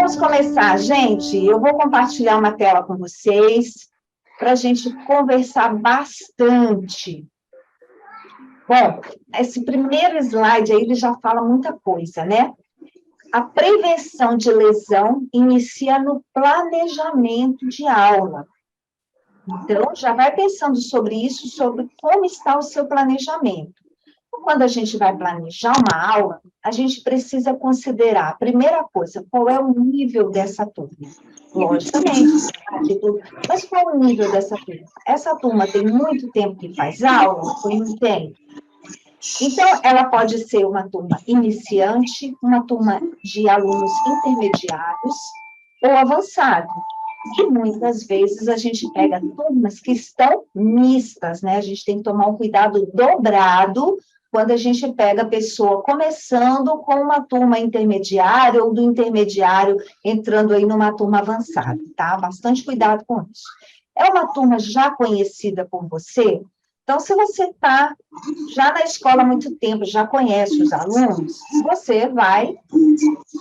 vamos começar, gente. Eu vou compartilhar uma tela com vocês para a gente conversar bastante. Bom, esse primeiro slide aí, ele já fala muita coisa, né? A prevenção de lesão inicia no planejamento de aula. Então, já vai pensando sobre isso, sobre como está o seu planejamento. Quando a gente vai planejar uma aula, a gente precisa considerar, a primeira coisa, qual é o nível dessa turma. Logicamente, mas qual é o nível dessa turma? Essa turma tem muito tempo que faz aula? Ou não tem? Então, ela pode ser uma turma iniciante, uma turma de alunos intermediários ou avançado. E muitas vezes a gente pega turmas que estão mistas, né? A gente tem que tomar um cuidado dobrado quando a gente pega a pessoa começando com uma turma intermediária ou do intermediário entrando aí numa turma avançada, tá? Bastante cuidado com isso. É uma turma já conhecida por você? Então, se você está já na escola há muito tempo, já conhece os alunos, você vai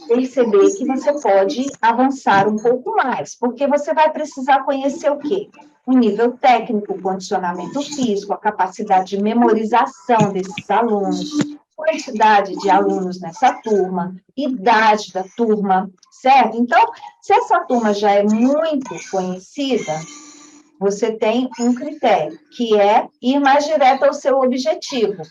perceber que você pode avançar um pouco mais, porque você vai precisar conhecer o quê? O nível técnico, o condicionamento físico, a capacidade de memorização desses alunos, quantidade de alunos nessa turma, idade da turma, certo? Então, se essa turma já é muito conhecida, você tem um critério, que é ir mais direto ao seu objetivo.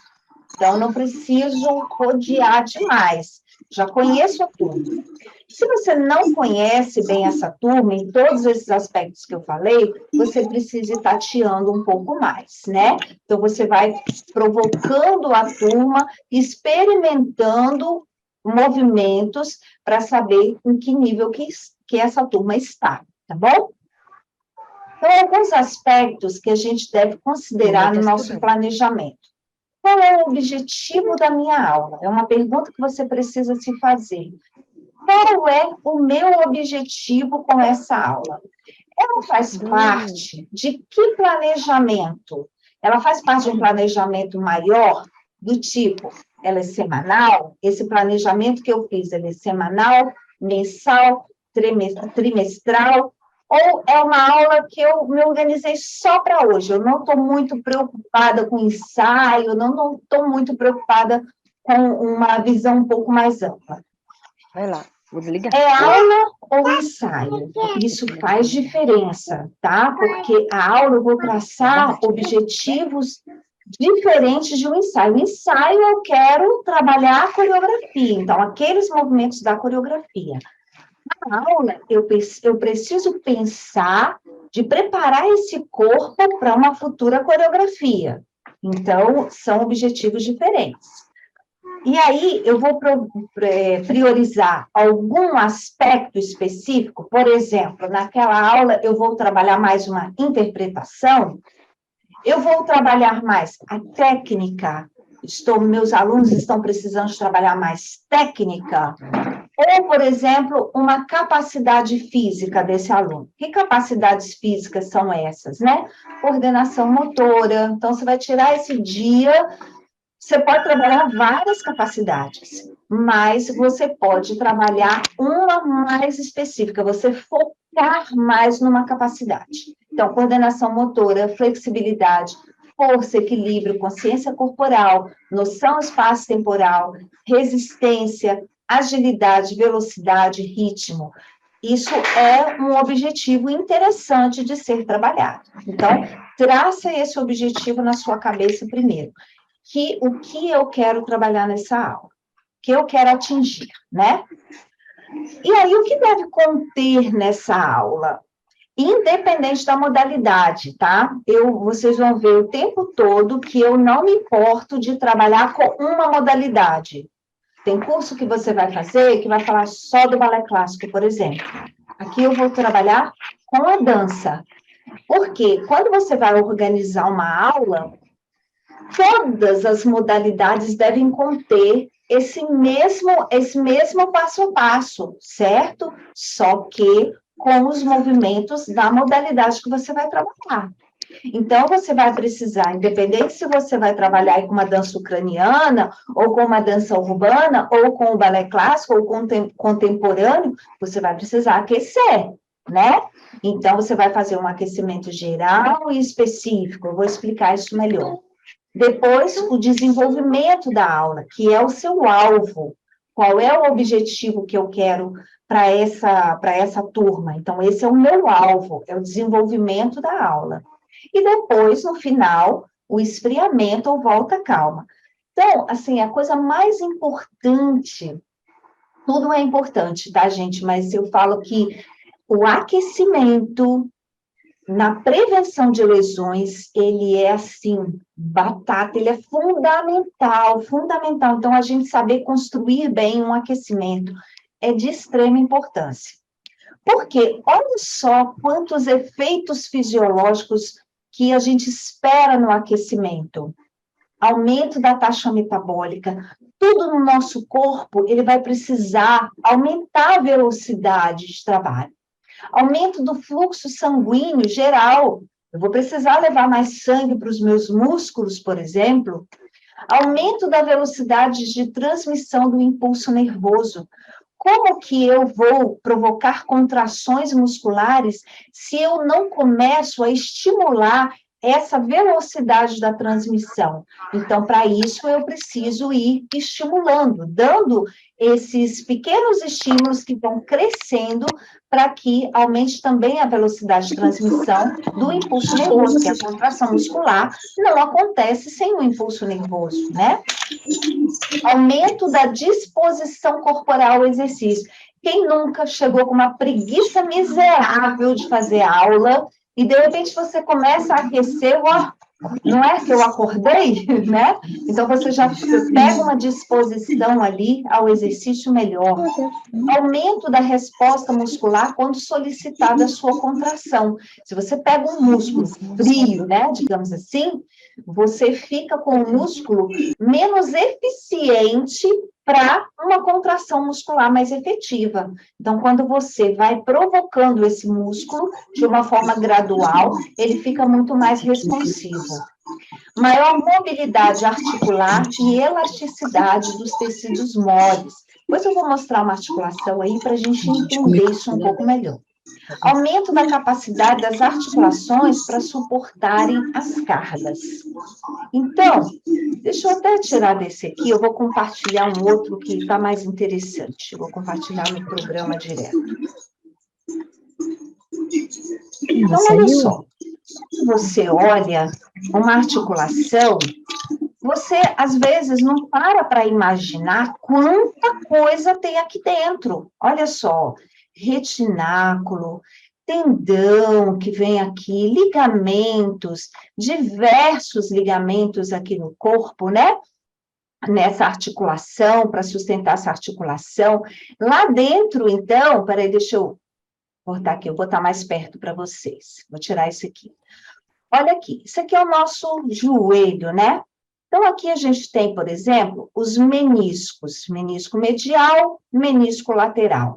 Então, não preciso rodear demais. Já conheço a turma. Se você não conhece bem essa turma, em todos esses aspectos que eu falei, você precisa ir tateando um pouco mais, né? Então, você vai provocando a turma, experimentando movimentos para saber em que nível que essa turma está, tá bom? Então, alguns aspectos que a gente deve considerar no nosso planejamento. Qual é o objetivo da minha aula? É uma pergunta que você precisa se fazer. Qual é o meu objetivo com essa aula? Ela faz parte de que planejamento? Ela faz parte de um planejamento maior, do tipo, ela é semanal? Esse planejamento que eu fiz, ele é semanal, mensal, trimestral? Ou é uma aula que eu me organizei só para hoje? Eu não estou muito preocupada com ensaio, não estou muito preocupada com uma visão um pouco mais ampla. Vai lá, vou desligar. É aula ou ensaio? Isso faz diferença, tá? Porque a aula eu vou traçar objetivos diferentes de um ensaio. O ensaio eu quero trabalhar a coreografia, então, aqueles movimentos da coreografia. Na aula, eu preciso pensar de preparar esse corpo para uma futura coreografia. Então, são objetivos diferentes. E aí, eu vou priorizar algum aspecto específico, por exemplo, naquela aula eu vou trabalhar mais uma interpretação, eu vou trabalhar mais a técnica, meus alunos estão precisando de trabalhar mais técnica, ou, por exemplo, uma capacidade física desse aluno. Que capacidades físicas são essas, né? Coordenação motora, então você vai tirar esse dia. Você pode trabalhar várias capacidades, mas você pode trabalhar uma mais específica, você focar mais numa capacidade. Então, coordenação motora, flexibilidade, força, equilíbrio, consciência corporal, noção espaço-temporal, resistência, agilidade, velocidade, ritmo. Isso é um objetivo interessante de ser trabalhado. Então, traça esse objetivo na sua cabeça primeiro. O que eu quero trabalhar nessa aula, o que eu quero atingir, né? E aí, o que deve conter nessa aula? Independente da modalidade, tá? Vocês vão ver o tempo todo que eu não me importo de trabalhar com uma modalidade. Tem curso que você vai fazer que vai falar só do balé clássico, por exemplo. Aqui eu vou trabalhar com a dança. Porque quando você vai organizar uma aula, todas as modalidades devem conter esse mesmo passo a passo, certo? Só que com os movimentos da modalidade que você vai trabalhar. Então, você vai precisar, independente se você vai trabalhar aí com uma dança ucraniana, ou com uma dança urbana, ou com o balé clássico, ou com contemporâneo, você vai precisar aquecer, né? Então, você vai fazer um aquecimento geral e específico. Eu vou explicar isso melhor. Depois, o desenvolvimento da aula, que é o seu alvo. Qual é o objetivo que eu quero para essa turma? Então, esse é o meu alvo, é o desenvolvimento da aula. E depois, no final, o esfriamento ou volta calma. Então, assim, a coisa mais importante, tudo é importante, tá, gente? Mas eu falo que o aquecimento na prevenção de lesões, ele é assim, batata, ele é fundamental, fundamental. Então, a gente saber construir bem um aquecimento é de extrema importância. Porque olha só quantos efeitos fisiológicos que a gente espera no aquecimento. Aumento da taxa metabólica, tudo no nosso corpo, ele vai precisar aumentar a velocidade de trabalho. Aumento do fluxo sanguíneo geral. Eu vou precisar levar mais sangue para os meus músculos, por exemplo. Aumento da velocidade de transmissão do impulso nervoso. Como que eu vou provocar contrações musculares se eu não começo a estimular essa velocidade da transmissão? Então, para isso, eu preciso ir estimulando, dando esses pequenos estímulos que vão crescendo para que aumente também a velocidade de transmissão do impulso nervoso, que a contração muscular não acontece sem o impulso nervoso, né? Aumento da disposição corporal ao exercício. Quem nunca chegou com uma preguiça miserável de fazer aula e, de repente, você começa a aquecer, ó, não é que eu acordei, né? Então, você já pega uma disposição ali ao exercício melhor. Aumento da resposta muscular quando solicitada a sua contração. Se você pega um músculo frio, né, digamos assim, você fica com o músculo menos eficiente para uma contração muscular mais efetiva. Então, quando você vai provocando esse músculo de uma forma gradual, ele fica muito mais responsivo. Maior mobilidade articular e elasticidade dos tecidos moles. Depois eu vou mostrar uma articulação aí para a gente entender isso um pouco melhor. Aumento da capacidade das articulações para suportarem as cargas. Então, deixa eu até tirar desse aqui, eu vou compartilhar um outro que está mais interessante. Eu vou compartilhar no programa direto. Então, olha só. Você olha uma articulação, você, às vezes, não para imaginar quanta coisa tem aqui dentro. Olha só, retináculo, tendão que vem aqui, ligamentos, diversos ligamentos aqui no corpo, né? Nessa articulação, para sustentar essa articulação. Lá dentro, então, peraí, deixa eu botar aqui, eu vou botar mais perto para vocês. Vou tirar isso aqui. Olha aqui, isso aqui é o nosso joelho, né? Então, aqui a gente tem, por exemplo, os meniscos, menisco medial, menisco lateral.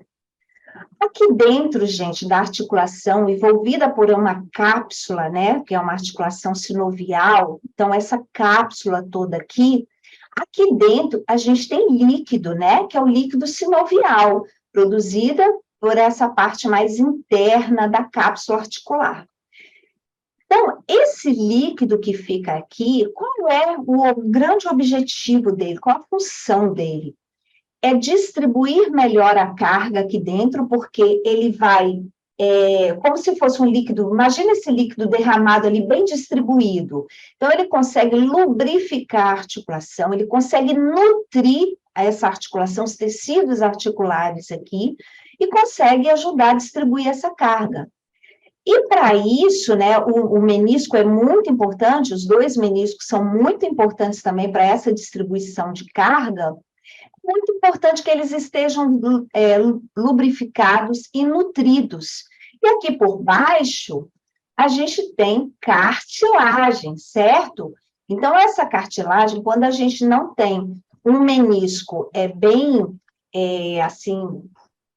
Aqui dentro, gente, da articulação, envolvida por uma cápsula, né, que é uma articulação sinovial, então essa cápsula toda aqui dentro a gente tem líquido, né, que é o líquido sinovial, produzida por essa parte mais interna da cápsula articular. Então, esse líquido que fica aqui, qual é o grande objetivo dele? Qual a função dele? É distribuir melhor a carga aqui dentro, porque ele vai, como se fosse um líquido, imagina esse líquido derramado ali, bem distribuído. Então, ele consegue lubrificar a articulação, ele consegue nutrir essa articulação, os tecidos articulares aqui, e consegue ajudar a distribuir essa carga. E para isso, né, o menisco é muito importante, os dois meniscos são muito importantes também para essa distribuição de carga. Muito importante que eles estejam lubrificados e nutridos. E aqui por baixo, a gente tem cartilagem, certo? Então, essa cartilagem, quando a gente não tem um menisco bem, assim,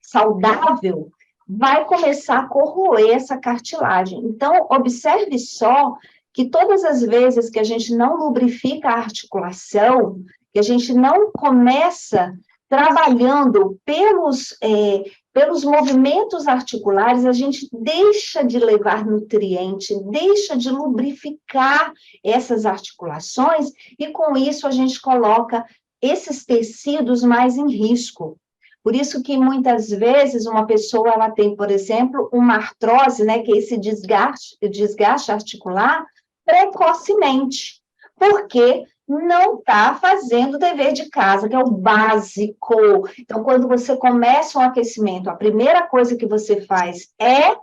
saudável, vai começar a corroer essa cartilagem. Então, observe só que todas as vezes que a gente não lubrifica a articulação, que a gente não começa trabalhando pelos movimentos articulares, a gente deixa de levar nutriente, deixa de lubrificar essas articulações, e com isso a gente coloca esses tecidos mais em risco. Por isso que muitas vezes uma pessoa ela tem, por exemplo, uma artrose, né, que é esse desgaste articular precocemente, porque não está fazendo o dever de casa, que é o básico. Então, quando você começa um aquecimento, a primeira coisa que você faz é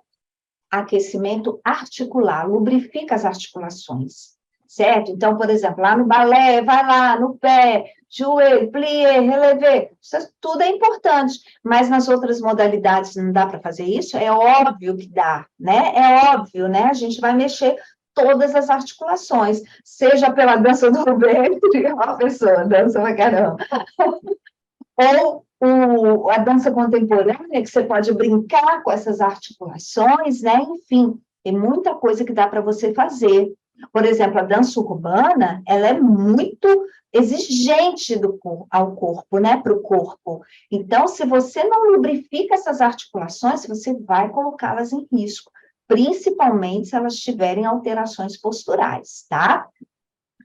aquecimento articular, lubrifica as articulações, certo? Então, por exemplo, lá no balé, vai lá no pé, joelho, plié, relevé, isso tudo é importante, mas nas outras modalidades não dá para fazer isso? É óbvio que dá, né? É óbvio, né? A gente vai mexer todas as articulações, seja pela dança do ventre, uma pessoa dança pra caramba, ou a dança contemporânea, que você pode brincar com essas articulações, né? Enfim, tem muita coisa que dá para você fazer. Por exemplo, a dança urbana, ela é muito exigente ao corpo, né? Para o corpo. Então, se você não lubrifica essas articulações, você vai colocá-las em risco, principalmente se elas tiverem alterações posturais, tá?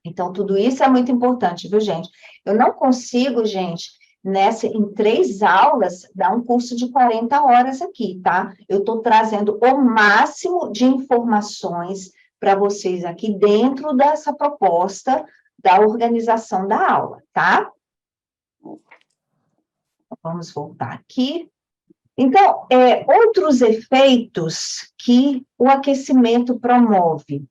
Então, tudo isso é muito importante, viu, gente? Eu não consigo, gente, em 3 aulas, dar um curso de 40 horas aqui, tá? Eu estou trazendo o máximo de informações para vocês aqui dentro dessa proposta da organização da aula, tá? Vamos voltar aqui. Então, outros efeitos que o aquecimento promove.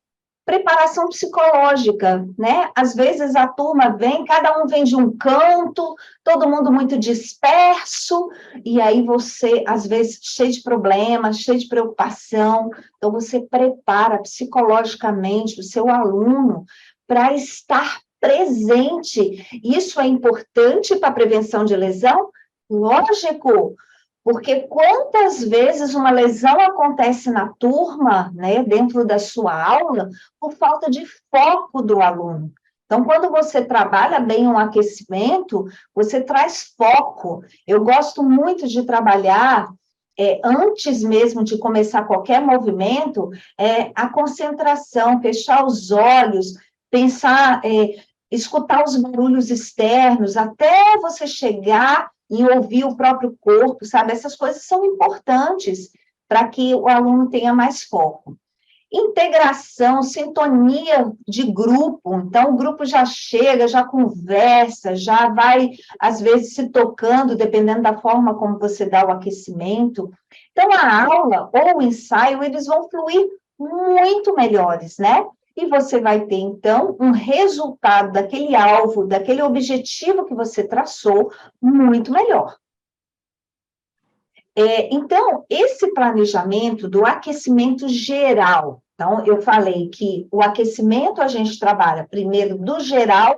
Preparação psicológica, né? Às vezes a turma vem, cada um vem de um canto, todo mundo muito disperso, e aí você, às vezes, cheio de problemas, cheio de preocupação, então você prepara psicologicamente o seu aluno para estar presente. Isso é importante para a prevenção de lesão? Lógico, porque quantas vezes uma lesão acontece na turma, né, dentro da sua aula, por falta de foco do aluno. Então, quando você trabalha bem um aquecimento, você traz foco. Eu gosto muito de trabalhar, antes mesmo de começar qualquer movimento, a concentração, fechar os olhos, pensar, escutar os barulhos externos, até você chegar em ouvir o próprio corpo, sabe? Essas coisas são importantes para que o aluno tenha mais foco. Integração, sintonia de grupo. Então, o grupo já chega, já conversa, já vai, às vezes, se tocando, dependendo da forma como você dá o aquecimento. Então, a aula ou o ensaio, eles vão fluir muito melhores, né? E você vai ter, então, um resultado daquele alvo, daquele objetivo que você traçou, muito melhor. Então, esse planejamento do aquecimento geral, então, eu falei que o aquecimento a gente trabalha primeiro do geral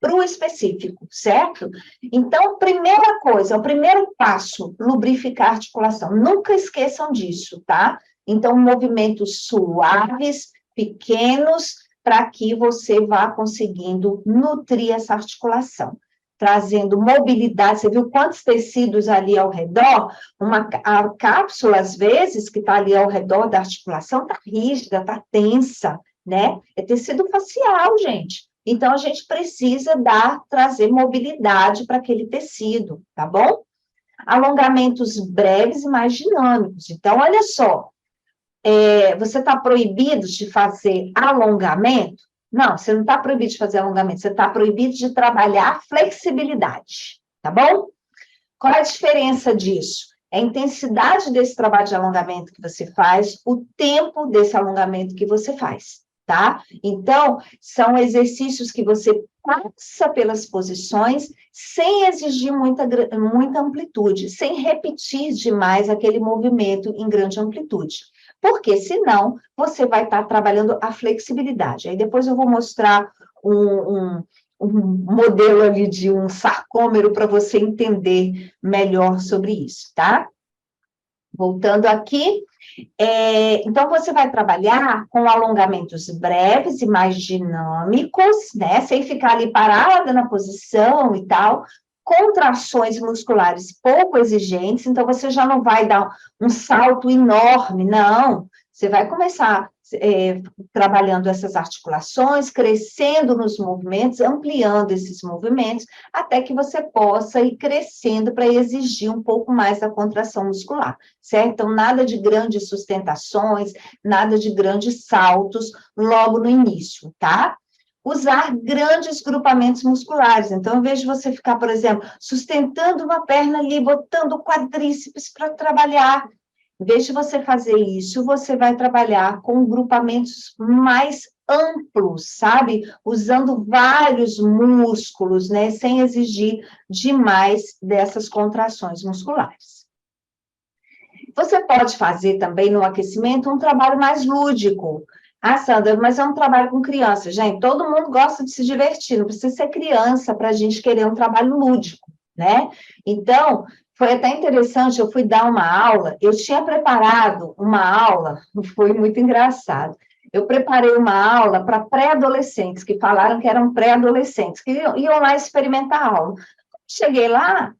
para o específico, certo? Então, primeira coisa, o primeiro passo, lubrificar a articulação. Nunca esqueçam disso, tá? Então, movimentos suaves, pequenos, para que você vá conseguindo nutrir essa articulação, trazendo mobilidade. Você viu quantos tecidos ali ao redor? A cápsula, às vezes, que está ali ao redor da articulação, está rígida, está tensa, né? É tecido facial, gente. Então, a gente precisa trazer mobilidade para aquele tecido, tá bom? Alongamentos breves e mais dinâmicos. Então, olha só, você está proibido de fazer alongamento? Não, você não está proibido de fazer alongamento, você está proibido de trabalhar flexibilidade, tá bom? Qual é a diferença disso? É a intensidade desse trabalho de alongamento que você faz, o tempo desse alongamento que você faz, tá? Então, são exercícios que você passa pelas posições sem exigir muita amplitude, sem repetir demais aquele movimento em grande amplitude. Porque, senão, você vai estar trabalhando a flexibilidade. Aí depois eu vou mostrar um modelo ali de um sarcômero para você entender melhor sobre isso, tá? Voltando aqui, então você vai trabalhar com alongamentos breves e mais dinâmicos, né? Sem ficar ali parada na posição e tal, contrações musculares pouco exigentes, então você já não vai dar um salto enorme, não. Você vai começar trabalhando essas articulações, crescendo nos movimentos, ampliando esses movimentos, até que você possa ir crescendo para exigir um pouco mais da contração muscular, certo? Então, nada de grandes sustentações, nada de grandes saltos logo no início, tá? Usar grandes grupamentos musculares. Então, em vez de você ficar, por exemplo, sustentando uma perna ali, botando o quadríceps para trabalhar, em vez de você fazer isso, você vai trabalhar com grupamentos mais amplos, sabe? Usando vários músculos, né? Sem exigir demais dessas contrações musculares. Você pode fazer também no aquecimento um trabalho mais lúdico. Ah, Sandra, mas é um trabalho com criança. Gente, todo mundo gosta de se divertir, não precisa ser criança para a gente querer um trabalho lúdico, né? Então, foi até interessante, eu fui dar uma aula, eu tinha preparado uma aula, foi muito engraçado. Eu preparei uma aula para pré-adolescentes, que falaram que eram pré-adolescentes, que iam lá experimentar a aula. Cheguei lá,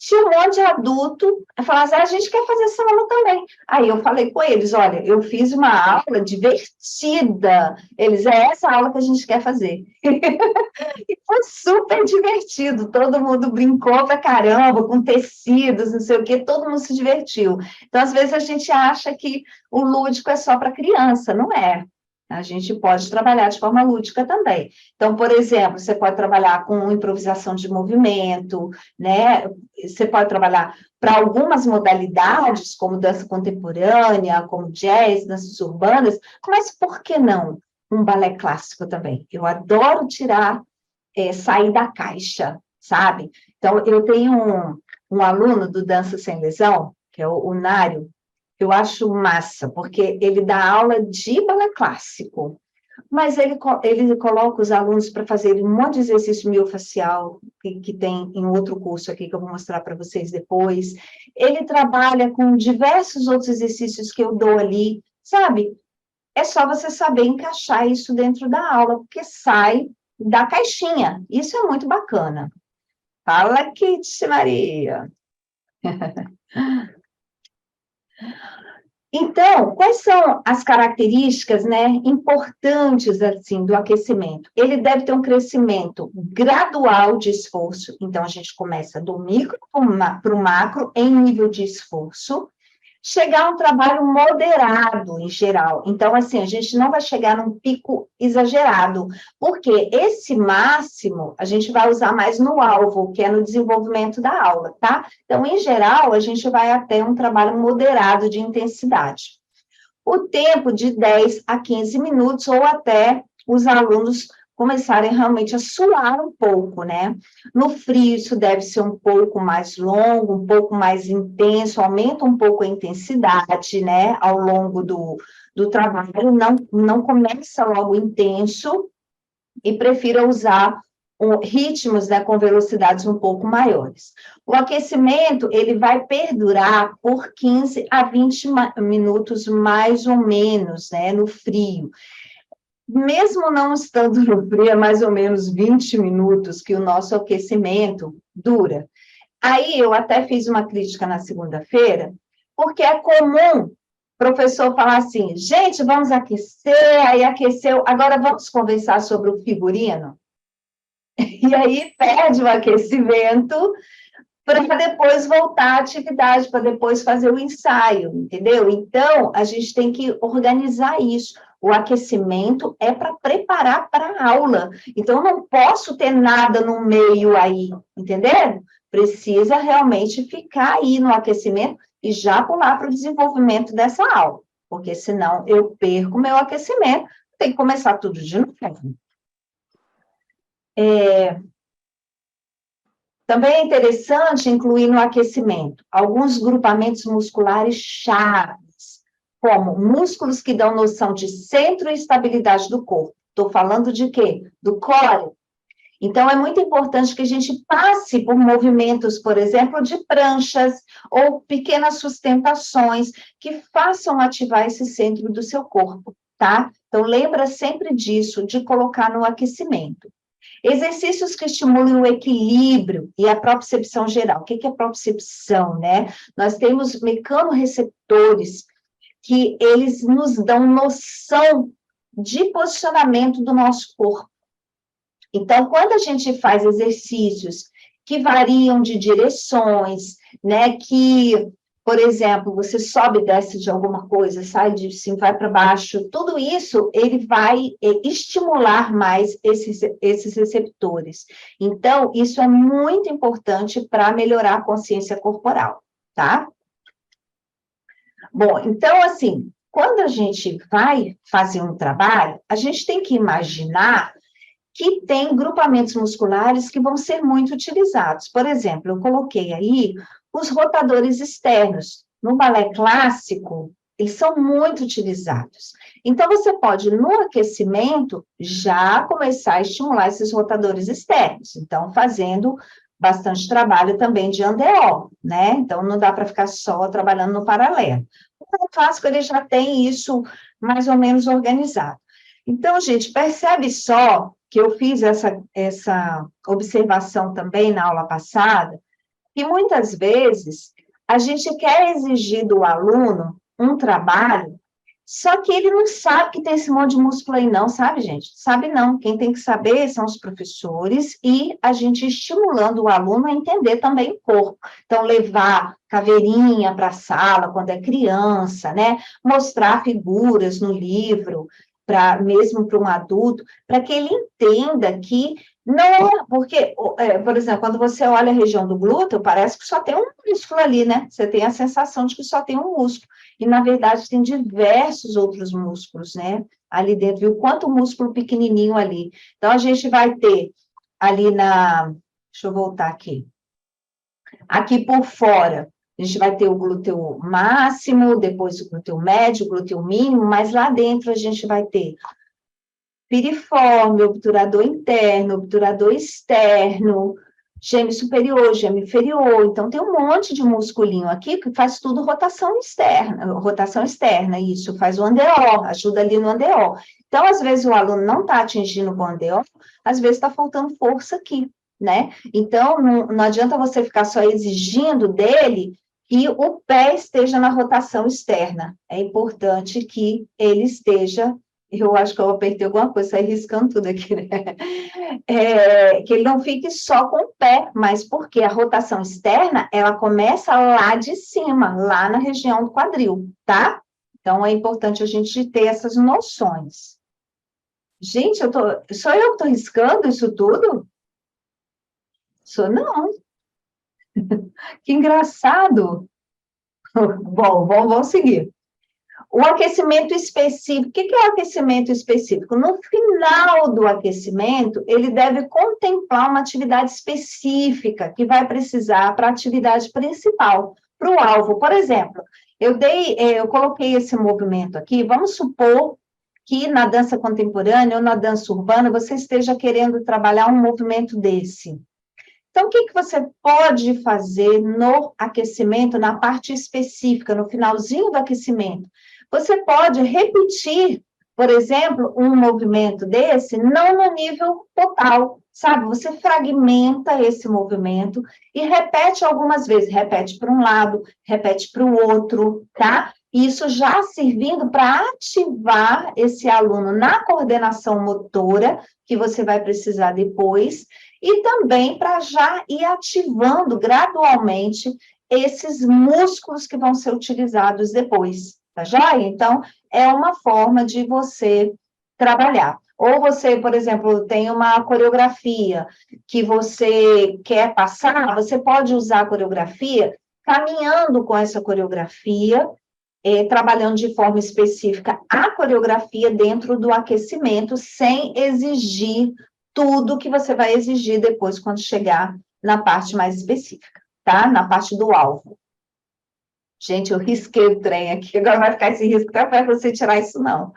tinha um monte de adulto, falaram assim, a gente quer fazer essa aula também. Aí eu falei com eles, olha, eu fiz uma aula divertida. Eles, é essa aula que a gente quer fazer. E foi super divertido, todo mundo brincou pra caramba, com tecidos, não sei o quê, todo mundo se divertiu. Então, às vezes, a gente acha que o lúdico é só para criança, não é. A gente pode trabalhar de forma lúdica também. Então, por exemplo, você pode trabalhar com improvisação de movimento, né? Você pode trabalhar para algumas modalidades, como dança contemporânea, como jazz, danças urbanas, mas por que não um balé clássico também? Eu adoro sair da caixa, sabe? Então, eu tenho um aluno do Dança Sem Lesão, que é o Nário, eu acho massa, porque ele dá aula de balé clássico, mas ele coloca os alunos para fazerem um monte de exercício miofascial, que tem em outro curso aqui, que eu vou mostrar para vocês depois. Ele trabalha com diversos outros exercícios que eu dou ali, sabe? É só você saber encaixar isso dentro da aula, porque sai da caixinha. Isso é muito bacana. Fala, Kitty Maria. Então, quais são as características, né, importantes, assim, do aquecimento? Ele deve ter um crescimento gradual de esforço, então a gente começa do micro para o macro em nível de esforço, chegar a um trabalho moderado, em geral. Então, assim, a gente não vai chegar num pico exagerado, porque esse máximo a gente vai usar mais no alvo, que é no desenvolvimento da aula, tá? Então, em geral, a gente vai até um trabalho moderado de intensidade. O tempo de 10 a 15 minutos, ou até os alunos começarem realmente a suar um pouco, né? No frio, isso deve ser um pouco mais longo, um pouco mais intenso, aumenta um pouco a intensidade, né? Ao longo do trabalho, não começa logo intenso e prefira usar ritmos, né, com velocidades um pouco maiores. O aquecimento, ele vai perdurar por 15 a 20 minutos, mais ou menos, né, no frio. Mesmo não estando no frio, é mais ou menos 20 minutos que o nosso aquecimento dura. Aí, eu até fiz uma crítica na segunda-feira, porque é comum o professor falar assim, gente, vamos aquecer, aí aqueceu, agora vamos conversar sobre o figurino? E aí, perde o aquecimento para depois voltar à atividade, para depois fazer o ensaio, entendeu? Então, a gente tem que organizar isso. O aquecimento é para preparar para a aula. Então, eu não posso ter nada no meio aí, entendeu? Precisa realmente ficar aí no aquecimento e já pular para o desenvolvimento dessa aula, porque senão eu perco meu aquecimento, tem que começar tudo de novo. Também é interessante incluir no aquecimento alguns grupamentos musculares chaves, como músculos que dão noção de centro e estabilidade do corpo. Estou falando de quê? Do core. Então, é muito importante que a gente passe por movimentos, por exemplo, de pranchas ou pequenas sustentações que façam ativar esse centro do seu corpo, tá? Então, lembra sempre disso, de colocar no aquecimento. Exercícios que estimulem o equilíbrio e a propriocepção geral. O que é propriocepção, né? Nós temos mecanorreceptores que eles nos dão noção de posicionamento do nosso corpo. Então, quando a gente faz exercícios que variam de direções, né, que, por exemplo, você sobe e desce de alguma coisa, sai de cima, vai para baixo, tudo isso, ele vai estimular mais esses receptores. Então, isso é muito importante para melhorar a consciência corporal, tá? Bom, então, assim, quando a gente vai fazer um trabalho, a gente tem que imaginar que tem grupamentos musculares que vão ser muito utilizados. Por exemplo, eu coloquei aí os rotadores externos. No balé clássico, eles são muito utilizados. Então, você pode, no aquecimento, já começar a estimular esses rotadores externos. Então, fazendo bastante trabalho também de andeó, né? Então, não dá para ficar só trabalhando no paralelo. O balé clássico, ele já tem isso mais ou menos organizado. Então, gente, percebe só que eu fiz essa observação também na aula passada, que muitas vezes a gente quer exigir do aluno um trabalho, só que ele não sabe que tem esse monte de músculo aí não, sabe, gente? Sabe não. Quem tem que saber são os professores e a gente estimulando o aluno a entender também o corpo. Então, levar caveirinha para a sala quando é criança, né? Mostrar figuras no livro, mesmo para um adulto, para que ele entenda que não é, porque, por exemplo, quando você olha a região do glúteo, parece que só tem um músculo ali, né? Você tem a sensação de que só tem um músculo. E, na verdade, tem diversos outros músculos, né? Ali dentro, viu? Quanto músculo pequenininho ali. Então, a gente vai ter ali deixa eu voltar aqui. Aqui por fora, a gente vai ter o glúteo máximo, depois o glúteo médio, o glúteo mínimo, mas lá dentro a gente vai ter piriforme, obturador interno, obturador externo, gêmeo superior, gêmeo inferior. Então, tem um monte de musculinho aqui que faz tudo rotação externa, isso, faz o andeó, ajuda ali no andeó. Então, às vezes, o aluno não está atingindo o andeó, às vezes está faltando força aqui, né? Então, não adianta você ficar só exigindo dele que o pé esteja na rotação externa. É importante que ele esteja. Eu acho que eu apertei alguma coisa, saí riscando tudo aqui, né? Que ele não fique só com o pé, mas porque a rotação externa, ela começa lá de cima, lá na região do quadril, tá? Então, é importante a gente ter essas noções. Gente, sou eu que estou riscando isso tudo? Sou não. Que engraçado. Bom, vamos seguir. O aquecimento específico, o que é o aquecimento específico? No final do aquecimento, ele deve contemplar uma atividade específica que vai precisar para a atividade principal, para o alvo. Por exemplo, eu coloquei esse movimento aqui, vamos supor que na dança contemporânea ou na dança urbana você esteja querendo trabalhar um movimento desse. Então, o que você pode fazer no aquecimento, na parte específica, no finalzinho do aquecimento? Você pode repetir, por exemplo, um movimento desse, não no nível total, sabe? Você fragmenta esse movimento e repete algumas vezes. Repete para um lado, repete para o outro, tá? Isso já servindo para ativar esse aluno na coordenação motora, que você vai precisar depois, e também para já ir ativando gradualmente esses músculos que vão ser utilizados depois, tá joia? Então, é uma forma de você trabalhar. Ou você, por exemplo, tem uma coreografia que você quer passar, você pode usar a coreografia caminhando com essa coreografia, trabalhando de forma específica a coreografia dentro do aquecimento, sem exigir tudo que você vai exigir depois quando chegar na parte mais específica, tá? Na parte do alvo. Gente, eu risquei o trem aqui, agora vai ficar esse risco até para você tirar isso, não.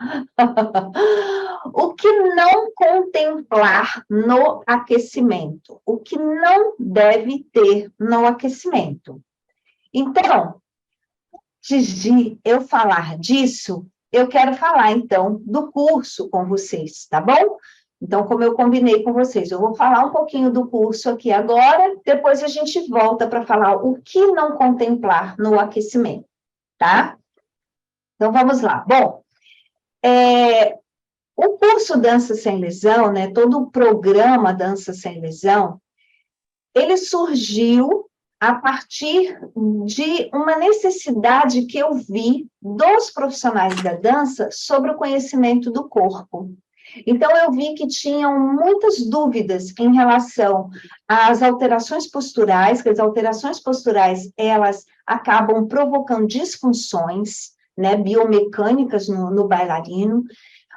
O que não contemplar no aquecimento? O que não deve ter no aquecimento? Então, antes de eu falar disso, eu quero falar, então, do curso com vocês, tá bom? Então, como eu combinei com vocês, eu vou falar um pouquinho do curso aqui agora, depois a gente volta para falar o que não contemplar no aquecimento, tá? Então, vamos lá. Bom, o curso Dança Sem Lesão, né, todo o programa Dança Sem Lesão, ele surgiu a partir de uma necessidade que eu vi dos profissionais da dança sobre o conhecimento do corpo. Então, eu vi que tinham muitas dúvidas em relação às alterações posturais, que as alterações posturais, elas acabam provocando disfunções, né, biomecânicas no bailarino.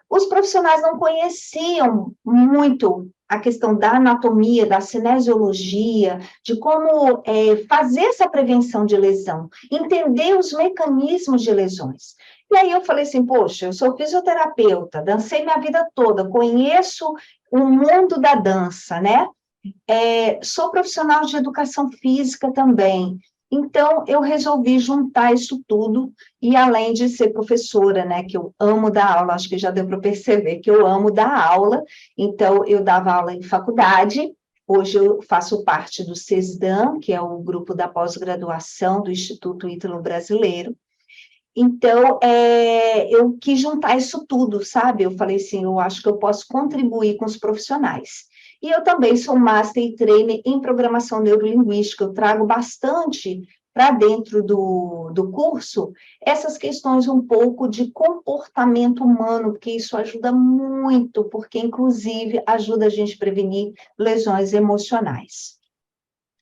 Os profissionais não conheciam muito a questão da anatomia, da cinesiologia, de como fazer essa prevenção de lesão, entender os mecanismos de lesões. E aí eu falei assim, poxa, eu sou fisioterapeuta, dancei minha vida toda, conheço o mundo da dança, né? Sou profissional de educação física também. Então, eu resolvi juntar isso tudo, e além de ser professora, né, que eu amo dar aula, acho que já deu para perceber que eu amo dar aula, então eu dava aula em faculdade, hoje eu faço parte do CESDAM, que é o grupo da pós-graduação do Instituto Ítalo-Brasileiro. Então, eu quis juntar isso tudo, sabe? Eu falei assim, eu acho que eu posso contribuir com os profissionais. E eu também sou Master e Trainer em Programação Neurolinguística, eu trago bastante para dentro do curso essas questões um pouco de comportamento humano, porque isso ajuda muito, porque inclusive ajuda a gente a prevenir lesões emocionais.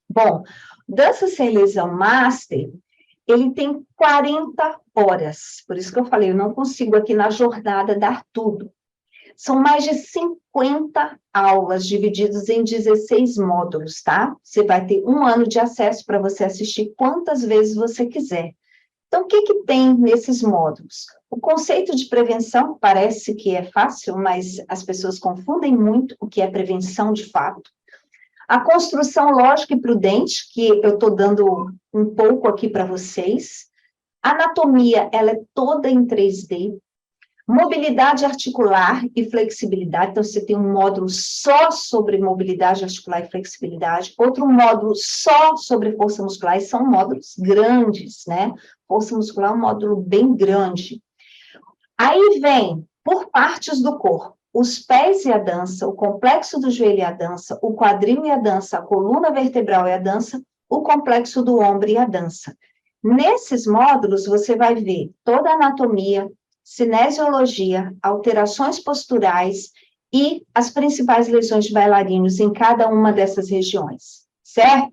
Bom, Dança Sem Lesão Master, ele tem 40 horas, por isso que eu falei, eu não consigo aqui na jornada dar tudo. São mais de 50 aulas divididas em 16 módulos, tá? Você vai ter 1 ano de acesso para você assistir quantas vezes você quiser. Então, o que que tem nesses módulos? O conceito de prevenção parece que é fácil, mas as pessoas confundem muito o que é prevenção de fato. A construção lógica e prudente, que eu estou dando um pouco aqui para vocês. A anatomia, ela é toda em 3D. Mobilidade articular e flexibilidade, então você tem um módulo só sobre mobilidade articular e flexibilidade, outro módulo só sobre força muscular, e são módulos grandes, né? Força muscular é um módulo bem grande. Aí vem, por partes do corpo, os pés e a dança, o complexo do joelho e a dança, o quadril e a dança, a coluna vertebral e a dança, o complexo do ombro e a dança. Nesses módulos, você vai ver toda a anatomia, cinesiologia, alterações posturais e as principais lesões de bailarinos em cada uma dessas regiões, certo?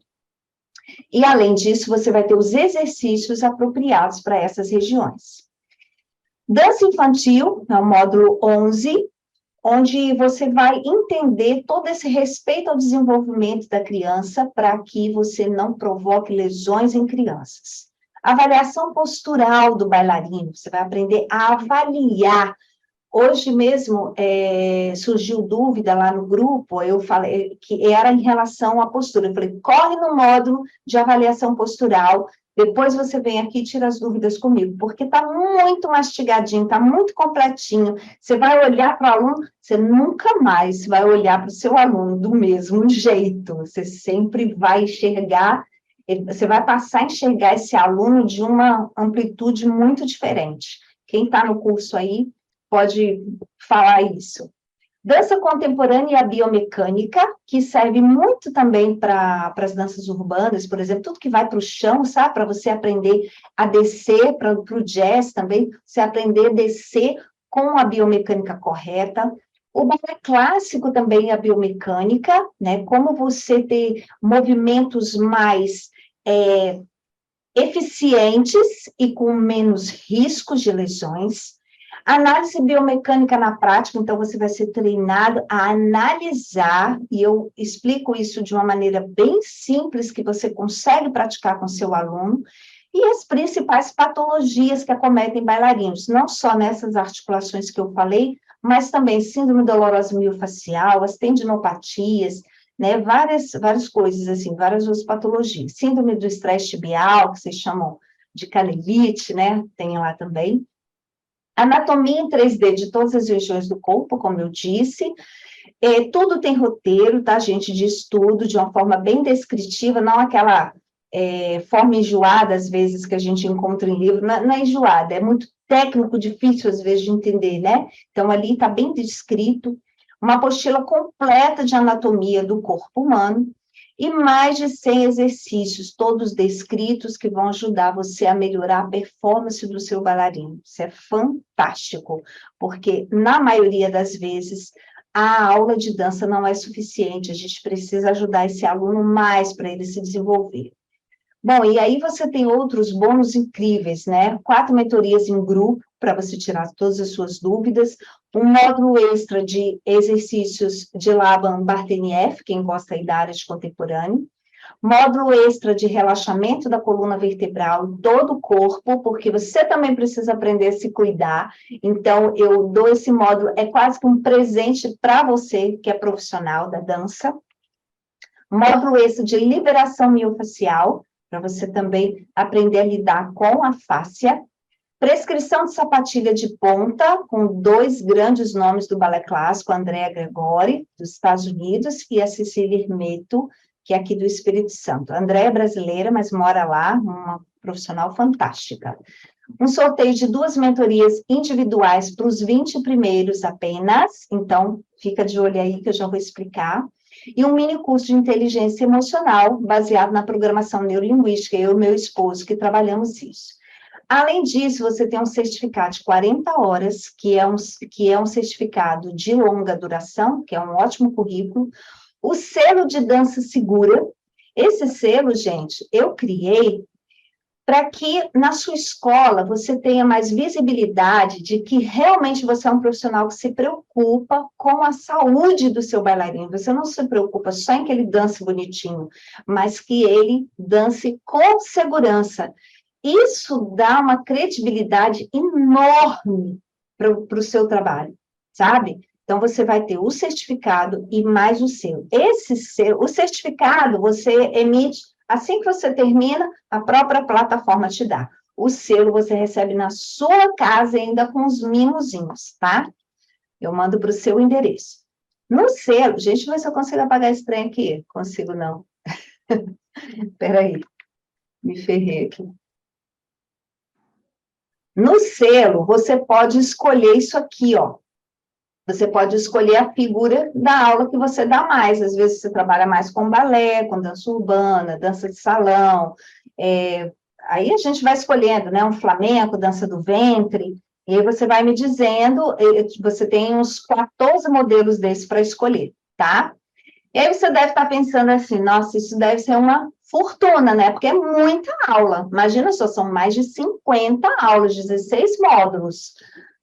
E, além disso, você vai ter os exercícios apropriados para essas regiões. Dança infantil, é o módulo 11, onde você vai entender todo esse respeito ao desenvolvimento da criança para que você não provoque lesões em crianças. Avaliação postural do bailarino, você vai aprender a avaliar. Hoje mesmo surgiu dúvida lá no grupo, eu falei que era em relação à postura. Eu falei, corre no módulo de avaliação postural, depois você vem aqui e tira as dúvidas comigo, porque está muito mastigadinho, está muito completinho. Você vai olhar para o aluno, você nunca mais vai olhar para o seu aluno do mesmo jeito. Você sempre vai enxergar, você vai passar a enxergar esse aluno de uma amplitude muito diferente. Quem está no curso aí pode falar isso. Dança contemporânea e a biomecânica, que serve muito também para as danças urbanas, por exemplo, tudo que vai para o chão, sabe? Para você aprender a descer, para o jazz também, você aprender a descer com a biomecânica correta. O balé clássico também é a biomecânica, né? Como você ter movimentos mais eficientes e com menos riscos de lesões. Análise biomecânica na prática, então você vai ser treinado a analisar, e eu explico isso de uma maneira bem simples, que você consegue praticar com seu aluno, E as principais patologias que acometem bailarinos, não só nessas articulações que eu falei, mas também síndrome dolorosa miofascial, as tendinopatias, né, várias coisas, assim, várias outras patologias. Síndrome do estresse tibial, que vocês chamam de canelite, né, tem lá também. Anatomia em 3D de todas as regiões do corpo, como eu disse. Tudo tem roteiro, tá, gente, de estudo, de uma forma bem descritiva, não aquela forma enjoada, às vezes, que a gente encontra em livro, não é enjoada, é muito técnico, difícil, às vezes, de entender, né? Então, ali está bem descrito, uma apostila completa de anatomia do corpo humano, e mais de 100 exercícios, todos descritos, que vão ajudar você a melhorar a performance do seu bailarino. Isso é fantástico, porque, na maioria das vezes, a aula de dança não é suficiente, a gente precisa ajudar esse aluno mais para ele se desenvolver. Bom, e aí você tem outros bônus incríveis, né? 4 mentorias em grupo, para você tirar todas as suas dúvidas, um módulo extra de exercícios de Laban Bartenieff, quem gosta aí da área de contemporâneo, módulo extra de relaxamento da coluna vertebral, todo o corpo, porque você também precisa aprender a se cuidar. Então, eu dou esse módulo, é quase que um presente para você, que é profissional da dança. Módulo extra de liberação miofascial, para você também aprender a lidar com a fáscia. Prescrição de sapatilha de ponta, com 2 grandes nomes do balé clássico, a Andrea Gregori, dos Estados Unidos, e a Cecília Hermeto, que é aqui do Espírito Santo. A Andrea é brasileira, mas mora lá, uma profissional fantástica. Um sorteio de 2 mentorias individuais para os 20 primeiros apenas, então fica de olho aí que eu já vou explicar. E um mini curso de inteligência emocional, baseado na programação neurolinguística, eu e meu esposo, que trabalhamos isso. Além disso, você tem um certificado de 40 horas, que é um certificado de longa duração, que é um ótimo currículo. O selo de dança segura. Esse selo, gente, eu criei para que na sua escola você tenha mais visibilidade de que realmente você é um profissional que se preocupa com a saúde do seu bailarino. Você não se preocupa só em que ele dance bonitinho, mas que ele dance com segurança. Isso dá uma credibilidade enorme para o seu trabalho, sabe? Então, você vai ter o certificado e mais o seu. O certificado você emite assim que você termina, a própria plataforma te dá. O selo você recebe na sua casa ainda com os mimosinhos, tá? Eu mando para o seu endereço. No selo, gente, vê se eu consigo apagar esse trem aqui. Consigo, não. Espera aí. Me ferrei aqui. No selo, você pode escolher isso aqui, ó. Você pode escolher a figura da aula que você dá mais. Às vezes, você trabalha mais com balé, com dança urbana, dança de salão. Aí a gente vai escolhendo, né? Um flamenco, dança do ventre. E aí você vai me dizendo, você tem uns 14 modelos desses para escolher, tá? E aí você deve estar pensando assim, nossa, isso deve ser uma fortuna, né? Porque é muita aula. Imagina só, são mais de 50 aulas, 16 módulos.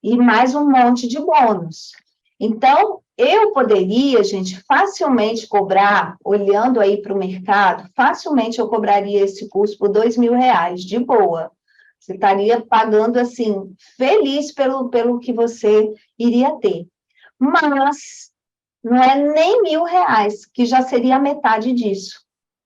E mais um monte de bônus. Então, eu poderia, gente, facilmente cobrar, olhando aí para o mercado, facilmente eu cobraria esse curso por R$ 2.000, de boa. Você estaria pagando, assim, feliz pelo que você iria ter. Mas não é nem R$ 1.000, que já seria a metade disso.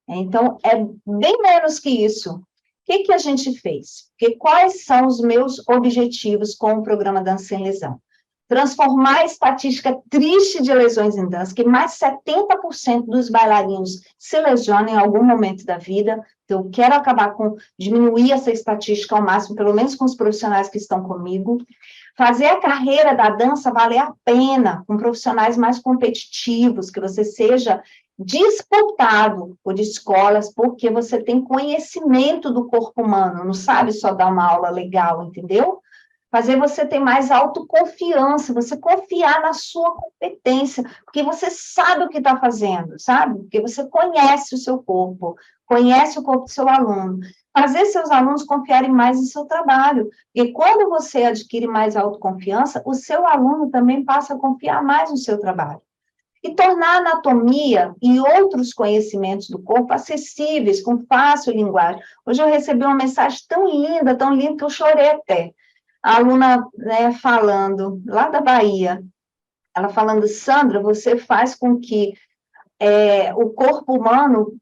Então, é bem menos que isso. O que a gente fez? Porque quais são os meus objetivos com o programa Dança Sem Lesão? Transformar a estatística triste de lesões em dança, que mais 70% dos bailarinos se lesionam em algum momento da vida. Então, eu quero acabar com, diminuir essa estatística ao máximo, pelo menos com os profissionais que estão comigo. Fazer a carreira da dança valer a pena, com profissionais mais competitivos, que você seja disputado por escolas, porque você tem conhecimento do corpo humano, não sabe só dar uma aula legal, entendeu? Fazer você ter mais autoconfiança, você confiar na sua competência, porque você sabe o que está fazendo, sabe? Porque você conhece o seu corpo, conhece o corpo do seu aluno. Fazer seus alunos confiarem mais em seu trabalho, porque quando você adquire mais autoconfiança, o seu aluno também passa a confiar mais no seu trabalho. e tornar a anatomia e outros conhecimentos do corpo acessíveis, com fácil linguagem. Hoje eu recebi uma mensagem tão linda, que eu chorei até. A aluna, né, falando, lá da Bahia, ela falando: Sandra, você faz com que o corpo humano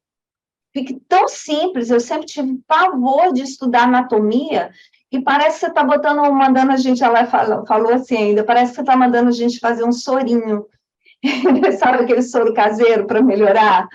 fique tão simples. Eu sempre tive pavor de estudar anatomia, e parece que você está mandando a gente, ela falou assim ainda, parece que você está mandando a gente fazer um sorinho, sabe aquele soro caseiro para melhorar?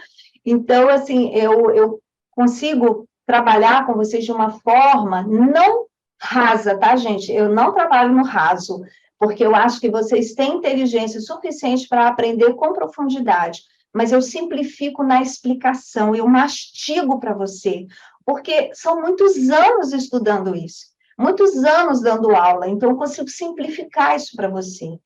Então, assim, eu consigo trabalhar com vocês de uma forma não rasa, tá, gente? Eu não trabalho no raso, porque eu acho que vocês têm inteligência suficiente para aprender com profundidade, mas eu simplifico na explicação, eu mastigo para você, porque são muitos anos estudando isso, muitos anos dando aula, então eu consigo simplificar isso para você.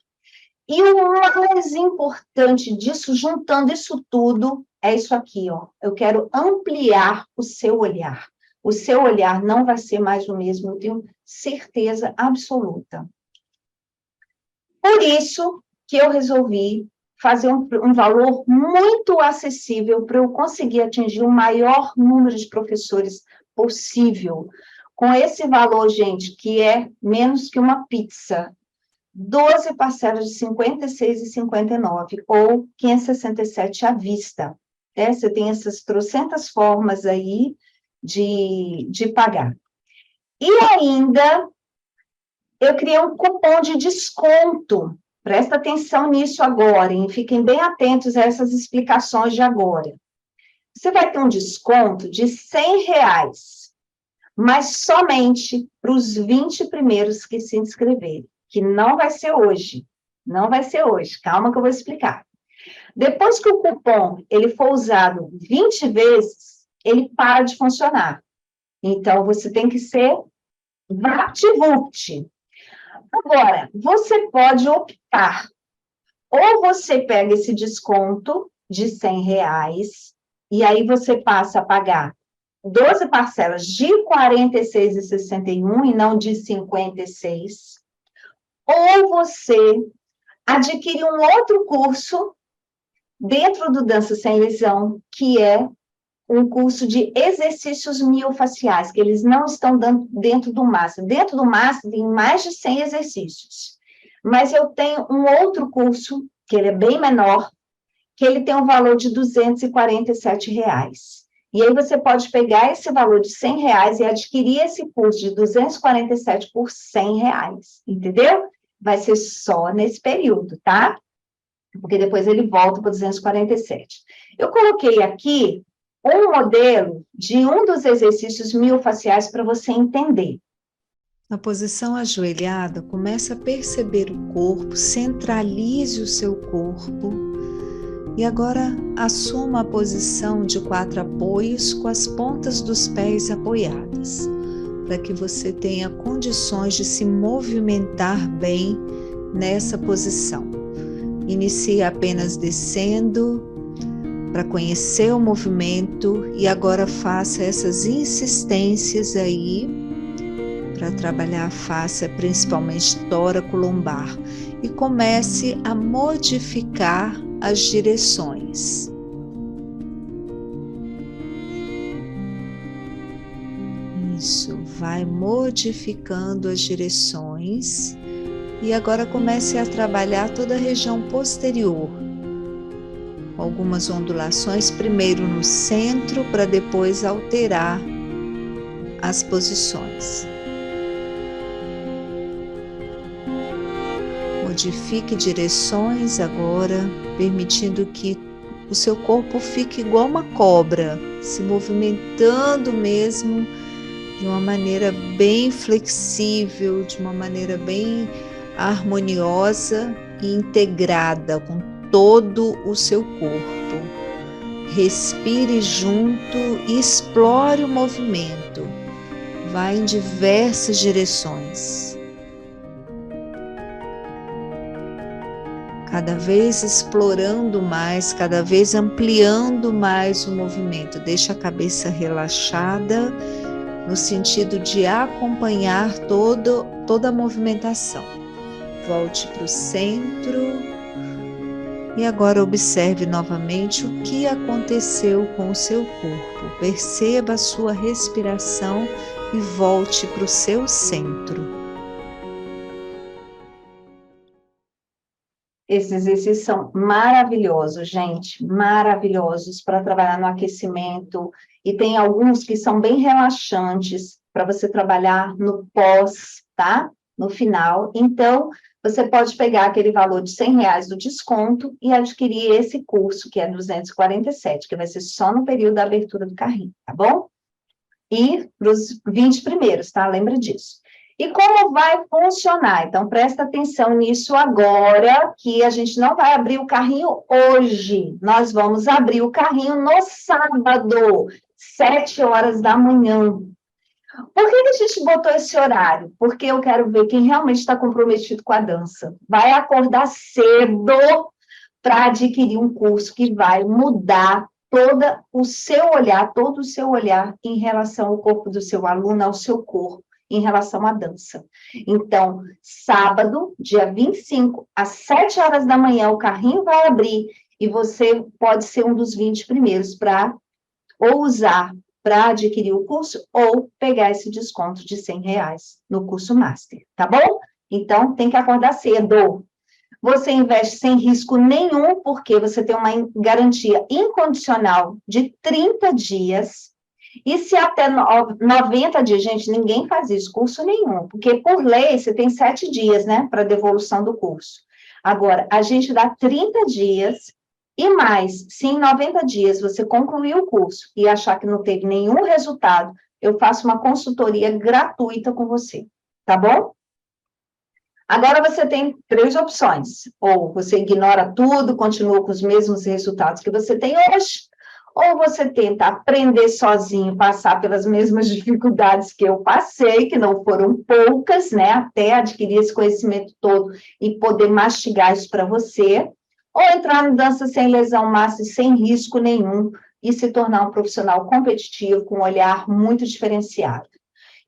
E o mais importante disso, juntando isso tudo, é isso aqui, ó. Eu quero ampliar o seu olhar. O seu olhar não vai ser mais o mesmo, eu tenho certeza absoluta. Por isso que eu resolvi fazer um valor muito acessível para eu conseguir atingir o maior número de professores possível. Com esse valor, gente, que é menos que uma pizza, 12 parcelas de R$ 56,59, ou 567 à vista. Você tem essas trocentas formas aí de pagar. E ainda, eu criei um cupom de desconto. Presta atenção nisso agora, hein? Fiquem bem atentos a essas explicações de agora. Você vai ter um desconto de R$ 100, mas somente para os 20 primeiros que se inscreverem, que não vai ser hoje. Não vai ser hoje, calma que eu vou explicar. Depois que o cupom ele for usado 20 vezes, ele para de funcionar. Então, você tem que ser VaptVupt. Agora, você pode optar, ou você pega esse desconto de R$ 100, e aí você passa a pagar 12 parcelas de R$ 46,61 e não de 56, ou você adquire um outro curso dentro do Dança Sem Lesão, que é um curso de exercícios miofaciais, que eles não estão dentro do Master. Dentro do Master tem mais de 100 exercícios. Mas eu tenho um outro curso, que ele é bem menor, que ele tem um valor de R$ 247. E aí você pode pegar esse valor de R$ 100 e adquirir esse curso de 247 por R$ 100, entendeu? Vai ser só nesse período, tá? Porque depois ele volta para 247. Eu coloquei aqui um modelo de um dos exercícios miofaciais para você entender. Na posição ajoelhada, comece a perceber o corpo, centralize o seu corpo e agora assuma a posição de 4 apoios com as pontas dos pés apoiadas, para que você tenha condições de se movimentar bem nessa posição. Inicie apenas descendo para conhecer o movimento e agora faça essas insistências aí para trabalhar a face, principalmente tóraco-lombar, e comece a modificar as direções. Isso, vai modificando as direções e agora comece a trabalhar toda a região posterior. Algumas ondulações, primeiro no centro, para depois alterar as posições. Modifique direções agora, permitindo que o seu corpo fique igual uma cobra, se movimentando mesmo de uma maneira bem flexível, de uma maneira bem harmoniosa e integrada com todo o seu corpo. Respire junto e explore o movimento. Vá em diversas direções. Cada vez explorando mais, cada vez ampliando mais o movimento. Deixa a cabeça relaxada, no sentido de acompanhar toda a movimentação. Volte para o centro E agora observe novamente o que aconteceu com o seu corpo. Perceba a sua respiração e volte para o seu centro. Esses exercícios são maravilhosos, gente, maravilhosos para trabalhar no aquecimento, e tem alguns que são bem relaxantes para você trabalhar no pós, tá? No final. Então, você pode pegar aquele valor de R$100 do desconto e adquirir esse curso, que é 247, que vai ser só no período da abertura do carrinho, tá bom? E para os 20 primeiros, tá? Lembra disso. E como vai funcionar? Então, presta atenção nisso agora, que a gente não vai abrir o carrinho hoje. Nós vamos abrir o carrinho no sábado, 7 horas da manhã. Por que a gente botou esse horário? Porque eu quero ver quem realmente está comprometido com a dança. Vai acordar cedo para adquirir um curso que vai mudar todo o seu olhar em relação ao corpo do seu aluno, ao seu corpo, em relação à dança. Então, sábado, dia 25, às 7 horas da manhã, o carrinho vai abrir e você pode ser um dos 20 primeiros para ou usar para adquirir o curso ou pegar esse desconto de R$100 no curso Master, tá bom? Então, tem que acordar cedo. Você investe sem risco nenhum, porque você tem uma garantia incondicional de 30 dias. E se até 90 dias, gente, ninguém faz isso, curso nenhum, porque por lei você tem 7 dias, né, para devolução do curso. Agora, a gente dá 30 dias e mais, se em 90 dias você concluir o curso e achar que não teve nenhum resultado, eu faço uma consultoria gratuita com você, tá bom? Agora você tem 3 opções, ou você ignora tudo, continua com os mesmos resultados que você tem hoje, ou você tenta aprender sozinho, passar pelas mesmas dificuldades que eu passei, que não foram poucas, né, até adquirir esse conhecimento todo e poder mastigar isso para você, ou entrar no Dança Sem Lesão Master sem risco nenhum e se tornar um profissional competitivo com um olhar muito diferenciado.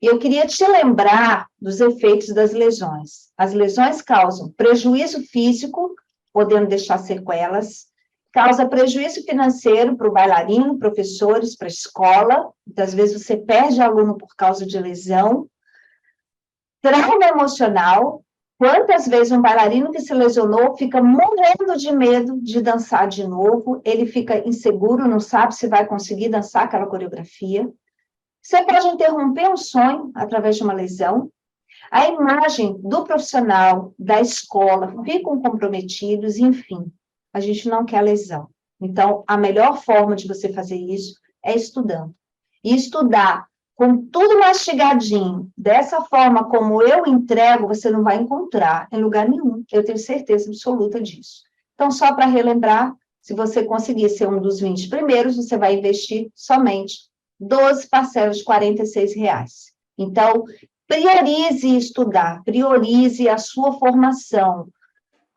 E eu queria te lembrar dos efeitos das lesões. As lesões causam prejuízo físico, podendo deixar sequelas, causa prejuízo financeiro para o bailarino, professores, para a escola, muitas vezes você perde aluno por causa de lesão, trauma emocional, quantas vezes um bailarino que se lesionou fica morrendo de medo de dançar de novo, ele fica inseguro, não sabe se vai conseguir dançar aquela coreografia. Você pode interromper um sonho através de uma lesão. A imagem do profissional, da escola, ficam comprometidos, enfim, a gente não quer lesão. Então, a melhor forma de você fazer isso é estudando. E estudar com tudo mastigadinho, dessa forma como eu entrego, você não vai encontrar em lugar nenhum. Eu tenho certeza absoluta disso. Então, só para relembrar, se você conseguir ser um dos 20 primeiros, você vai investir somente 12 parcelas de R$46. Então, priorize estudar, priorize a sua formação.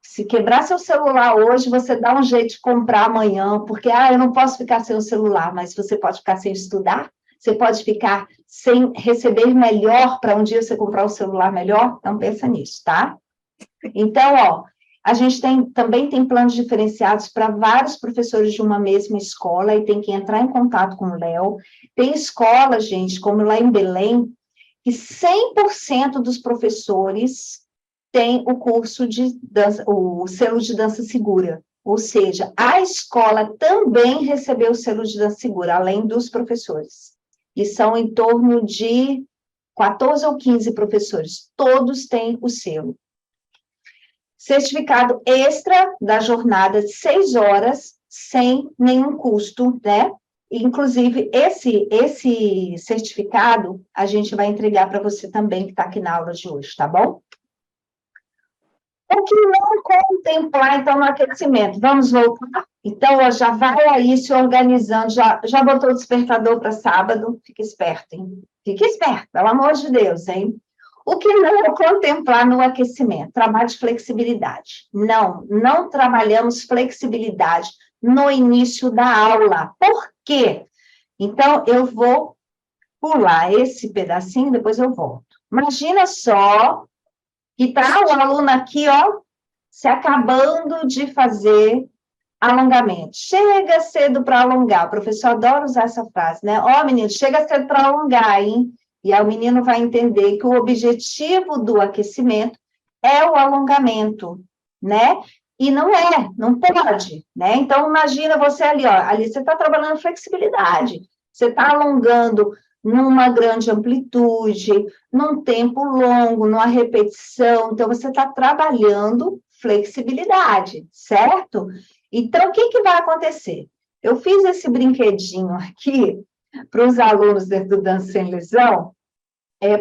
Se quebrar seu celular hoje, você dá um jeito de comprar amanhã, porque, eu não posso ficar sem o celular, mas você pode ficar sem estudar, você pode ficar sem receber melhor para um dia você comprar um celular melhor, então pensa nisso, tá? Então, a gente também tem planos diferenciados para vários professores de uma mesma escola e tem que entrar em contato com o Léo. Tem escola, gente, como lá em Belém, que 100% dos professores têm o curso de dança, o selo de dança segura. Ou seja, a escola também recebeu o selo de dança segura, além dos professores. E são em torno de 14 ou 15 professores. Todos têm o selo. Certificado extra da jornada de 6 horas, sem nenhum custo, né? Inclusive, esse certificado, a gente vai entregar para você também, que está aqui na aula de hoje, tá bom? O que não contemplar, então, no aquecimento? Vamos voltar? Então, já vai aí se organizando, já botou o despertador para sábado, fica esperto, hein? Fica esperto, pelo amor de Deus, hein? O que não contemplar no aquecimento? Trabalho de flexibilidade. Não trabalhamos flexibilidade no início da aula. Por quê? Então, eu vou pular esse pedacinho, depois eu volto. Imagina só que tá o aluno aqui, se acabando de fazer alongamento. Chega cedo para alongar. O professor adora usar essa frase, né? Ó, menino, chega cedo para alongar, hein? E aí o menino vai entender que o objetivo do aquecimento é o alongamento, né? E não pode, né? Então, imagina você ali, ó, ali você está trabalhando flexibilidade, você está alongando numa grande amplitude, num tempo longo, numa repetição, então você está trabalhando flexibilidade, certo? Então, o que vai acontecer? Eu fiz esse brinquedinho aqui para os alunos dentro do Dança Sem Lesão,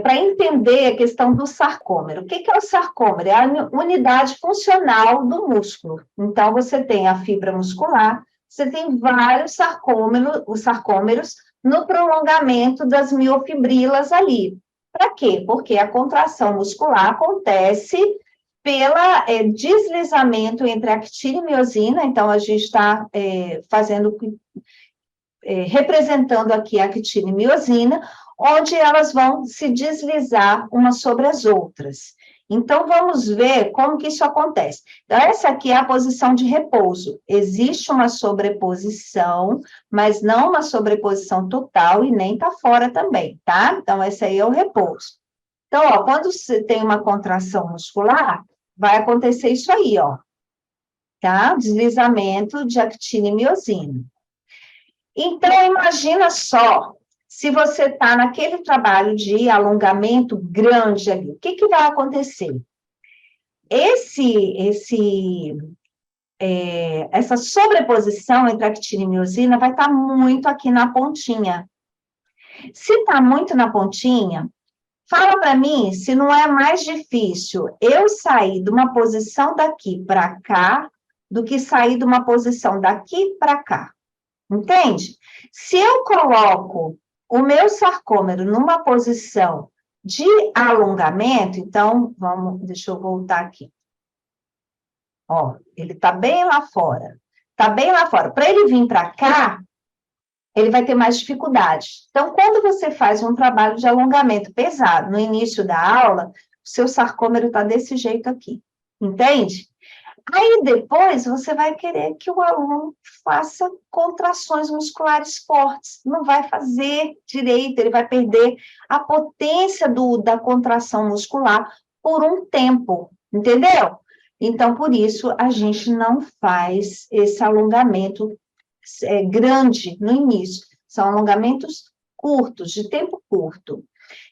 para entender a questão do sarcômero. O que é o sarcômero? É a unidade funcional do músculo. Então, você tem a fibra muscular, você tem vários sarcômeros no prolongamento das miofibrilas ali. Para quê? Porque a contração muscular acontece pelo deslizamento entre actina e miosina, então a gente está representando aqui a actina e miosina, onde elas vão se deslizar umas sobre as outras. Então, vamos ver como que isso acontece. Então, essa aqui é a posição de repouso. Existe uma sobreposição, mas não uma sobreposição total e nem tá fora também, tá? Então, esse aí é o repouso. Então, ó, quando você tem uma contração muscular, vai acontecer isso aí, ó. Tá? Deslizamento de actina e miosina. Então, imagina só, se você está naquele trabalho de alongamento grande ali, o que vai acontecer? Essa sobreposição entre actina e miosina vai estar muito aqui na pontinha. Se está muito na pontinha, fala para mim se não é mais difícil eu sair de uma posição daqui para cá do que sair de uma posição daqui para cá. Entende? Se eu coloco o meu sarcômero numa posição de alongamento, então, deixa eu voltar aqui. Ó, ele tá bem lá fora. Tá bem lá fora. Para ele vir para cá, ele vai ter mais dificuldade. Então, quando você faz um trabalho de alongamento pesado no início da aula, o seu sarcômero tá desse jeito aqui. Entende? Aí, depois, você vai querer que o aluno faça contrações musculares fortes. Não vai fazer direito, ele vai perder a potência da contração muscular por um tempo, entendeu? Então, por isso, a gente não faz esse alongamento grande no início. São alongamentos curtos, de tempo curto.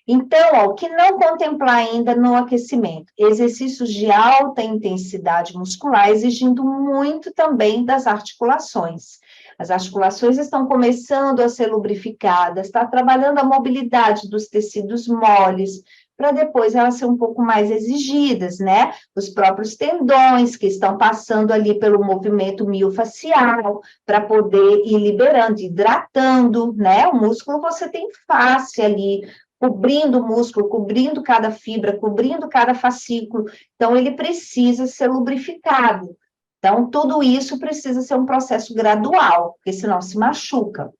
Então, ó, o que não contemplar ainda no aquecimento? Exercícios de alta intensidade muscular, exigindo muito também das articulações. As articulações estão começando a ser lubrificadas, está trabalhando a mobilidade dos tecidos moles, para depois elas serem um pouco mais exigidas, né? Os próprios tendões que estão passando ali pelo movimento miofacial, para poder ir liberando, hidratando, né? O músculo você tem face ali, cobrindo o músculo, cobrindo cada fibra, cobrindo cada fascículo. Então, ele precisa ser lubrificado. Então, tudo isso precisa ser um processo gradual, porque senão se machuca.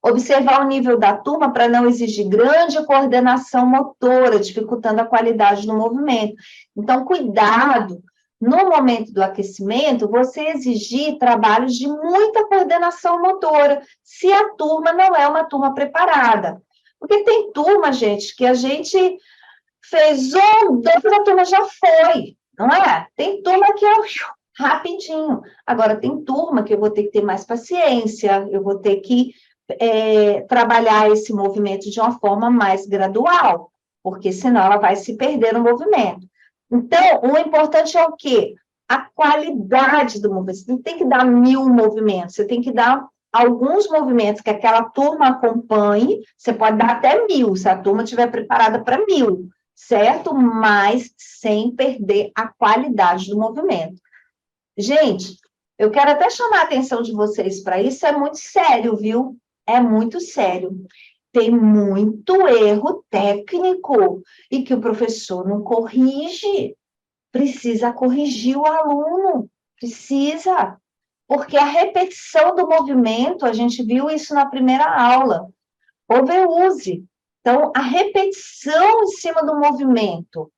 Observar o nível da turma para não exigir grande coordenação motora, dificultando a qualidade do movimento. Então, cuidado, no momento do aquecimento, você exigir trabalhos de muita coordenação motora, se a turma não é uma turma preparada. Porque tem turma, gente, que a gente fez dois, a turma já foi, não é? Tem turma que é rapidinho. Agora, tem turma que eu vou ter que ter mais paciência, eu vou ter que trabalhar esse movimento de uma forma mais gradual, porque senão ela vai se perder no movimento. Então, o importante é o quê? A qualidade do movimento. Você não tem que dar 1000 movimentos, você tem que dar alguns movimentos que aquela turma acompanhe, você pode dar até 1000, se a turma estiver preparada para 1000, certo? Mas sem perder a qualidade do movimento. Gente, eu quero até chamar a atenção de vocês para isso, é muito sério, viu? É muito sério. Tem muito erro técnico e que o professor não corrige. Precisa corrigir o aluno, precisa. Porque a repetição do movimento, a gente viu isso na primeira aula, overuse. Então, a repetição em cima do movimento, em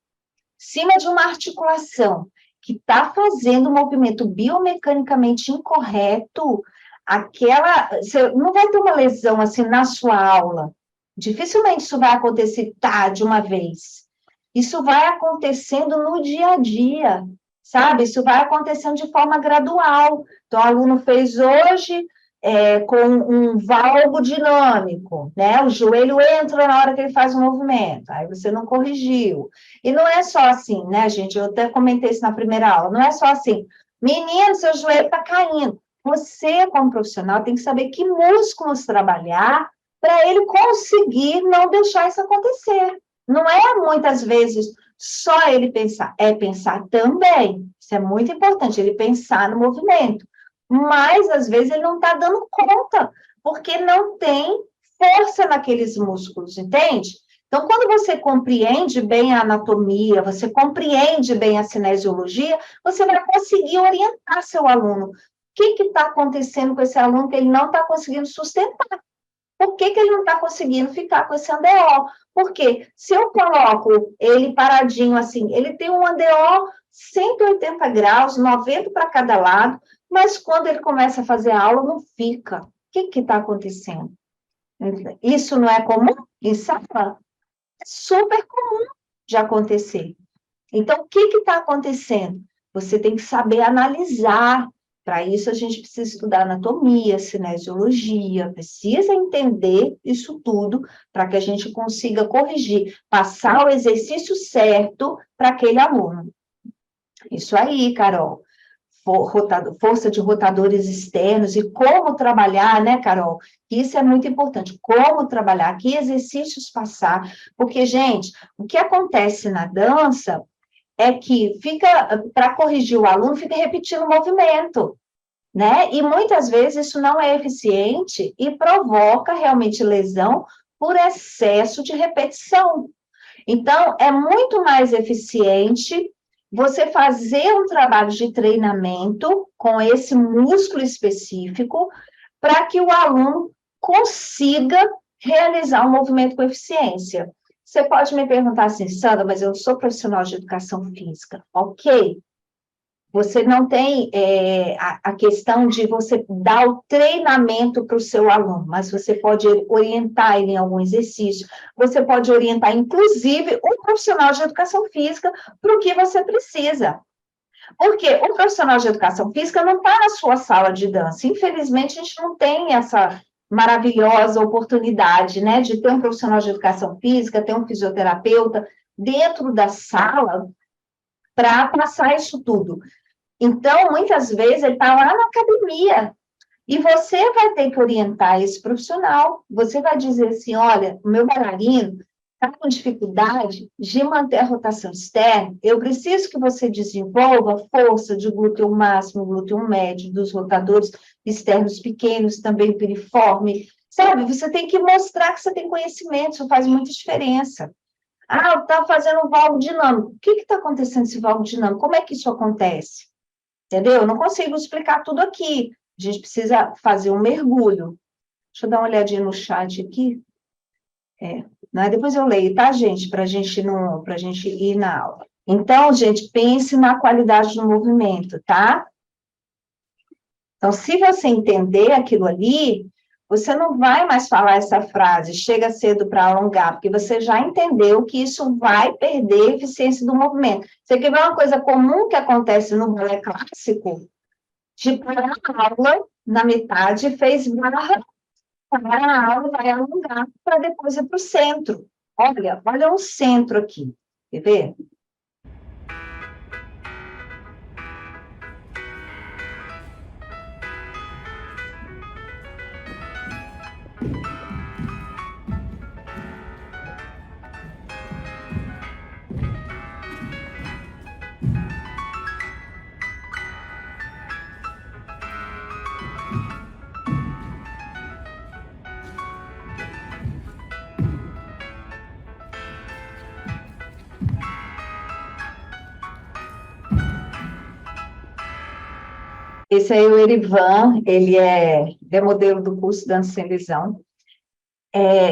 cima de uma articulação, que está fazendo um movimento biomecanicamente incorreto, você não vai ter uma lesão assim na sua aula. Dificilmente isso vai acontecer de uma vez. Isso vai acontecendo no dia a dia, sabe? Isso vai acontecendo de forma gradual. Então, o aluno fez hoje com um valgo dinâmico, né? O joelho entra na hora que ele faz o movimento, aí você não corrigiu. E não é só assim, né, gente? Eu até comentei isso na primeira aula, não é só assim, menino, seu joelho está caindo. Você, como profissional, tem que saber que músculos trabalhar para ele conseguir não deixar isso acontecer. Não é, muitas vezes, só ele pensar, é pensar também. Isso é muito importante, ele pensar no movimento. Mas, às vezes, ele não está dando conta, porque não tem força naqueles músculos, entende? Então, quando você compreende bem a anatomia, você compreende bem a cinesiologia, você vai conseguir orientar seu aluno. O que está acontecendo com esse aluno que ele não está conseguindo sustentar? Por que ele não está conseguindo ficar com esse ADO? Porque se eu coloco ele paradinho assim, ele tem um ADO 180 graus, 90 para cada lado, mas quando ele começa a fazer a aula, não fica. O que está acontecendo? Isso não é comum em sala? É super comum de acontecer. Então, o que está acontecendo? Você tem que saber analisar. Para isso, a gente precisa estudar anatomia, cinesiologia, precisa entender isso tudo para que a gente consiga corrigir, passar o exercício certo para aquele aluno. Isso aí, Carol. Força de rotadores externos e como trabalhar, né, Carol? Isso é muito importante. Como trabalhar, que exercícios passar. Porque, gente, o que acontece na dança é que para corrigir o aluno, fica repetindo o movimento, né? E muitas vezes isso não é eficiente e provoca realmente lesão por excesso de repetição. Então, é muito mais eficiente você fazer um trabalho de treinamento com esse músculo específico para que o aluno consiga realizar um movimento com eficiência. Você pode me perguntar assim, Sandra, mas eu sou profissional de educação física, ok? Você não tem a questão de você dar o treinamento para o seu aluno, mas você pode orientar ele em algum exercício, você pode orientar, inclusive, um profissional de educação física para o que você precisa. Porque o profissional de educação física não está na sua sala de dança. Infelizmente, a gente não tem essa maravilhosa oportunidade, né, de ter um profissional de educação física, ter um fisioterapeuta dentro da sala para passar isso tudo. Então, muitas vezes, ele está lá na academia, e você vai ter que orientar esse profissional, você vai dizer assim, olha, o meu bailarino está com dificuldade de manter a rotação externa, eu preciso que você desenvolva força de glúteo máximo, glúteo médio, dos rotadores externos pequenos, também piriforme, sabe? Você tem que mostrar que você tem conhecimento, isso faz muita diferença. Ah, está fazendo um valgo dinâmico. O que está acontecendo esse valgo dinâmico? Como é que isso acontece? Entendeu? Eu não consigo explicar tudo aqui. A gente precisa fazer um mergulho. Deixa eu dar uma olhadinha no chat aqui. Né? Depois eu leio, tá, gente? Para a gente ir na aula. Então, gente, pense na qualidade do movimento, tá? Então, se você entender aquilo ali, você não vai mais falar essa frase, chega cedo para alongar, porque você já entendeu que isso vai perder a eficiência do movimento. Você quer ver uma coisa comum que acontece no balé clássico? De parar a aula na metade, fez barra, parar a aula, vai alongar, para depois ir para o centro. Olha o centro aqui, quer ver? Esse aí é o Erivan, ele é modelo do curso Dança Sem Lesão.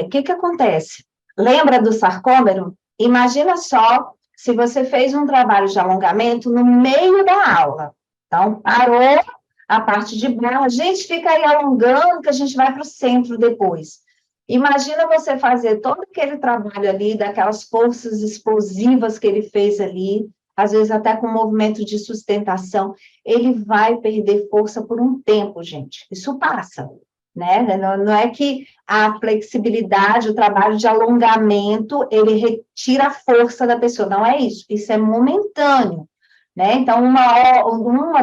O que acontece? Lembra do sarcômero? Imagina só se você fez um trabalho de alongamento no meio da aula. Então, parou a parte de barra, a gente fica aí alongando, que a gente vai para o centro depois. Imagina você fazer todo aquele trabalho ali, daquelas forças explosivas que ele fez ali, às vezes até com movimento de sustentação, ele vai perder força por um tempo, gente. Isso passa, né? Não é que a flexibilidade, o trabalho de alongamento, ele retira a força da pessoa, não é isso. Isso é momentâneo, né? Então,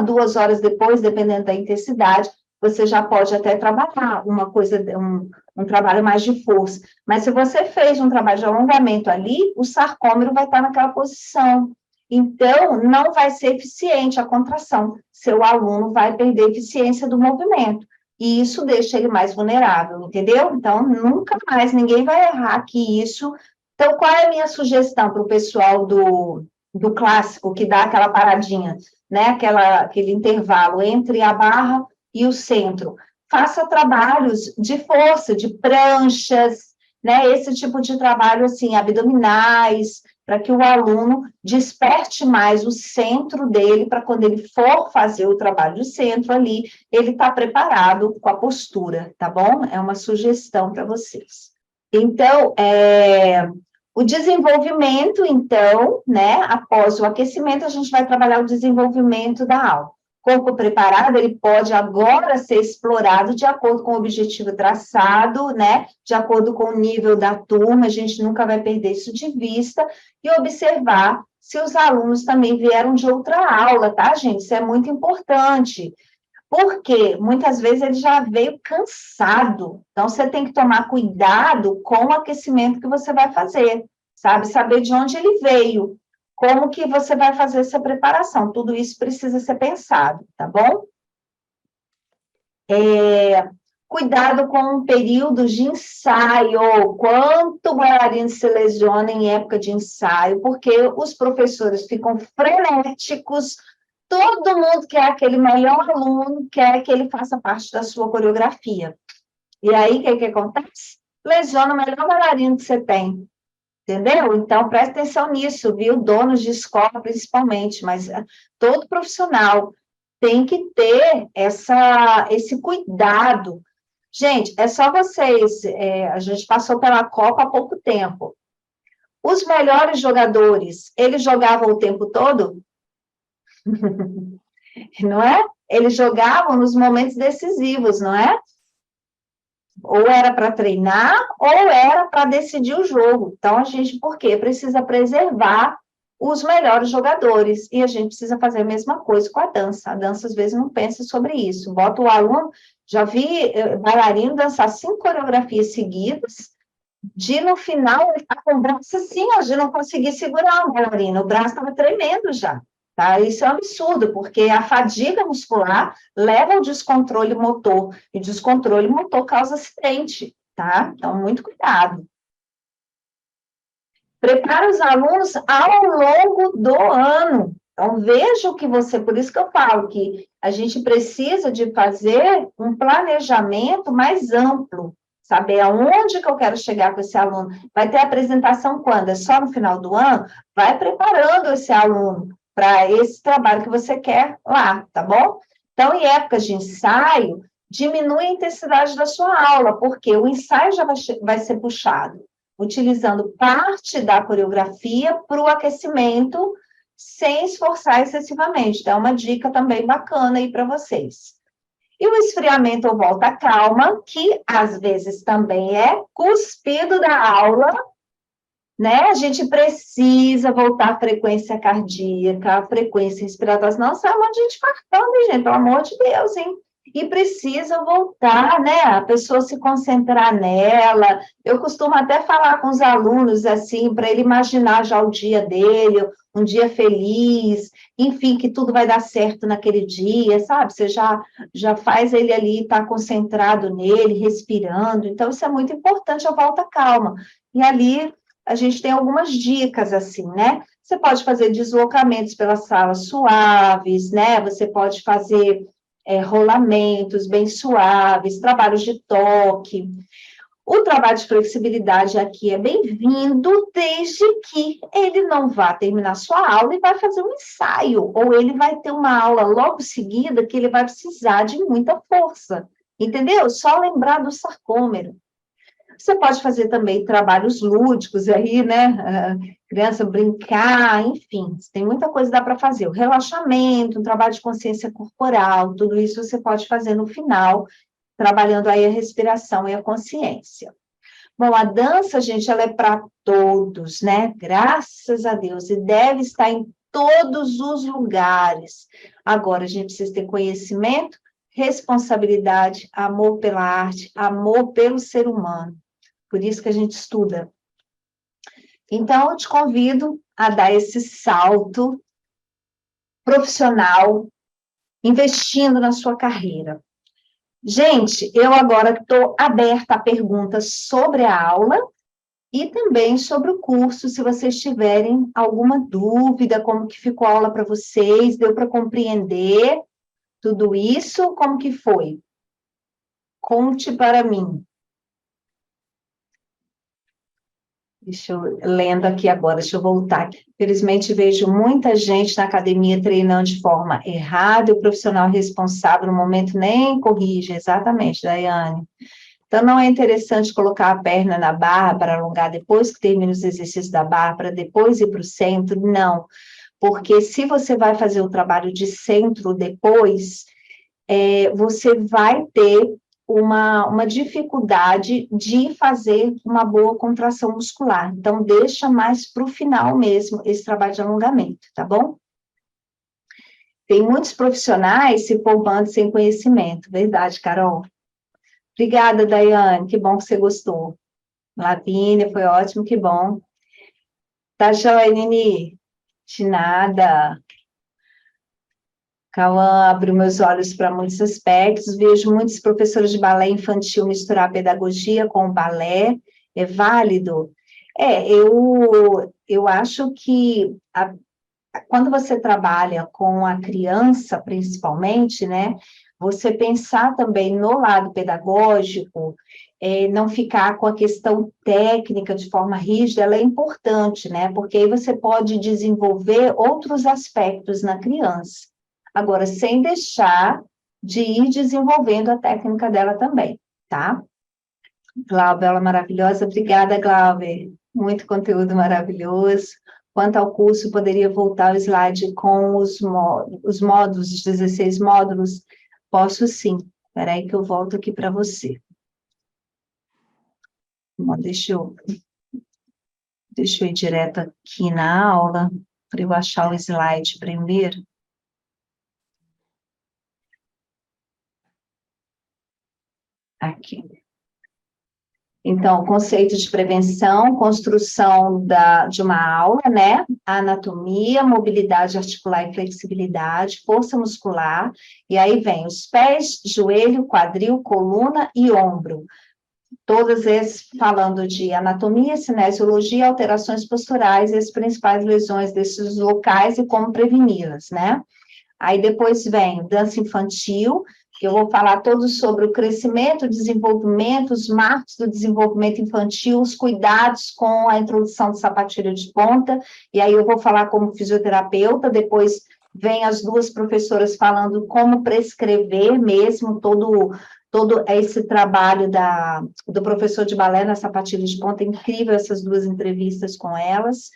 2 horas depois, dependendo da intensidade, você já pode até trabalhar uma coisa, um trabalho mais de força. Mas se você fez um trabalho de alongamento ali, o sarcômero vai estar naquela posição. Então, não vai ser eficiente a contração. Seu aluno vai perder a eficiência do movimento. E isso deixa ele mais vulnerável, entendeu? Então, nunca mais, ninguém vai errar aqui isso. Então, qual é a minha sugestão para o pessoal do clássico, que dá aquela paradinha, né? Aquele intervalo entre a barra e o centro? Faça trabalhos de força, de pranchas, né? Esse tipo de trabalho, assim, abdominais, para que o aluno desperte mais o centro dele, para quando ele for fazer o trabalho de centro ali, ele está preparado com a postura, tá bom? É uma sugestão para vocês. Então, o desenvolvimento, então, né, após o aquecimento, a gente vai trabalhar o desenvolvimento da aula. Corpo preparado, ele pode agora ser explorado de acordo com o objetivo traçado, né, de acordo com o nível da turma, a gente nunca vai perder isso de vista, e observar se os alunos também vieram de outra aula, tá, gente? Isso é muito importante, porque muitas vezes ele já veio cansado, então você tem que tomar cuidado com o aquecimento que você vai fazer, sabe? Saber de onde ele veio, como que você vai fazer essa preparação, tudo isso precisa ser pensado, tá bom? Cuidado com períodos de ensaio, quanto bailarino se lesiona em época de ensaio, porque os professores ficam frenéticos, todo mundo quer aquele melhor aluno, quer que ele faça parte da sua coreografia. E aí, o que acontece? Lesiona o melhor bailarino que você tem. Entendeu? Então, preste atenção nisso, viu? Donos de escola, principalmente, mas todo profissional tem que ter esse cuidado. Gente, é só vocês, a gente passou pela Copa há pouco tempo. Os melhores jogadores, eles jogavam o tempo todo? Não é? Eles jogavam nos momentos decisivos, não é? Ou era para treinar, ou era para decidir o jogo. Então, a gente, por quê? Precisa preservar os melhores jogadores. E a gente precisa fazer a mesma coisa com a dança. A dança, às vezes, não pensa sobre isso. Bota o aluno, já vi bailarino dançar 5 coreografias seguidas, de no final, ele está com o braço assim, ó, de não conseguir segurar o bailarino. O braço estava tremendo já. Tá? Isso é um absurdo, porque a fadiga muscular leva ao descontrole motor, e descontrole motor causa acidente, tá? Então, muito cuidado. Prepara os alunos ao longo do ano. Então, veja o que você... Por isso que eu falo que a gente precisa de fazer um planejamento mais amplo, saber aonde que eu quero chegar com esse aluno. Vai ter apresentação quando? É só no final do ano? Vai preparando esse aluno para esse trabalho que você quer lá, tá bom? Então, em épocas de ensaio, diminui a intensidade da sua aula, porque o ensaio já vai ser puxado, utilizando parte da coreografia para o aquecimento, sem esforçar excessivamente. Então, é uma dica também bacana aí para vocês. E o esfriamento ou volta calma, que às vezes também é cuspido da aula, né? A gente precisa voltar à frequência cardíaca, à frequência respiratória, senão sai um monte de gente fartando, hein, gente? Pelo amor de Deus, hein? E precisa voltar, né? A pessoa se concentrar nela. Eu costumo até falar com os alunos, assim, para ele imaginar já o dia dele, um dia feliz, enfim, que tudo vai dar certo naquele dia, sabe? Você já faz ele ali estar concentrado nele, respirando. Então, isso é muito importante, a volta calma. E ali a gente tem algumas dicas, assim, né? Você pode fazer deslocamentos pelas salas suaves, né? Você pode fazer rolamentos bem suaves, trabalhos de toque. O trabalho de flexibilidade aqui é bem-vindo, desde que ele não vá terminar sua aula e vai fazer um ensaio, ou ele vai ter uma aula logo seguida que ele vai precisar de muita força, entendeu? Só lembrar do sarcômero. Você pode fazer também trabalhos lúdicos aí, né? Criança brincar, enfim, tem muita coisa que dá para fazer. O relaxamento, um trabalho de consciência corporal, tudo isso você pode fazer no final, trabalhando aí a respiração e a consciência. Bom, a dança, gente, ela é para todos, né? Graças a Deus, e deve estar em todos os lugares. Agora, a gente precisa ter conhecimento, responsabilidade, amor pela arte, amor pelo ser humano. Por isso que a gente estuda. Então, eu te convido a dar esse salto profissional, investindo na sua carreira. Gente, eu agora estou aberta a perguntas sobre a aula e também sobre o curso, se vocês tiverem alguma dúvida, como que ficou a aula para vocês, deu para compreender tudo isso, como que foi? Conte para mim. Deixa eu, lendo aqui agora, deixa eu voltar. Infelizmente, vejo muita gente na academia treinando de forma errada, e o profissional responsável no momento nem corrige, exatamente, Daiane. Então, não é interessante colocar a perna na barra para alongar depois que termina os exercícios da barra, para depois ir para o centro? Não, porque se você vai fazer o trabalho de centro depois, você vai ter uma dificuldade de fazer uma boa contração muscular. Então, deixa mais para o final mesmo esse trabalho de alongamento, tá bom? Tem muitos profissionais se formando sem conhecimento. Verdade, Carol? Obrigada, Daiane, que bom que você gostou. Lavínia, foi ótimo, que bom. Tá joia, Nini? De nada. Cauã abriu meus olhos para muitos aspectos, vejo muitos professores de balé infantil misturar a pedagogia com o balé, é válido? Eu acho que quando você trabalha com a criança, principalmente, né, você pensar também no lado pedagógico, não ficar com a questão técnica de forma rígida, ela é importante, né, porque aí você pode desenvolver outros aspectos na criança. Agora, sem deixar de ir desenvolvendo a técnica dela também, tá? Glauber, ela é maravilhosa. Obrigada, Glauber. Muito conteúdo maravilhoso. Quanto ao curso, poderia voltar o slide com os módulos, os 16 módulos? Posso sim. Espera aí que eu volto aqui para você. Bom, deixa eu ir direto aqui na aula, para eu achar o slide primeiro. Aqui. Então, conceito de prevenção, construção de uma aula, né? Anatomia, mobilidade articular e flexibilidade, força muscular, e aí vem os pés, joelho, quadril, coluna e ombro. Todos esses falando de anatomia, cinesiologia, alterações posturais e as principais lesões desses locais e como preveni-las, né? Aí depois vem dança infantil, que eu vou falar todo sobre o crescimento, o desenvolvimento, os marcos do desenvolvimento infantil, os cuidados com a introdução de sapatilha de ponta, e aí eu vou falar como fisioterapeuta, depois vem as duas professoras falando como prescrever mesmo todo esse trabalho do professor de balé na sapatilha de ponta, é incrível essas duas entrevistas com elas.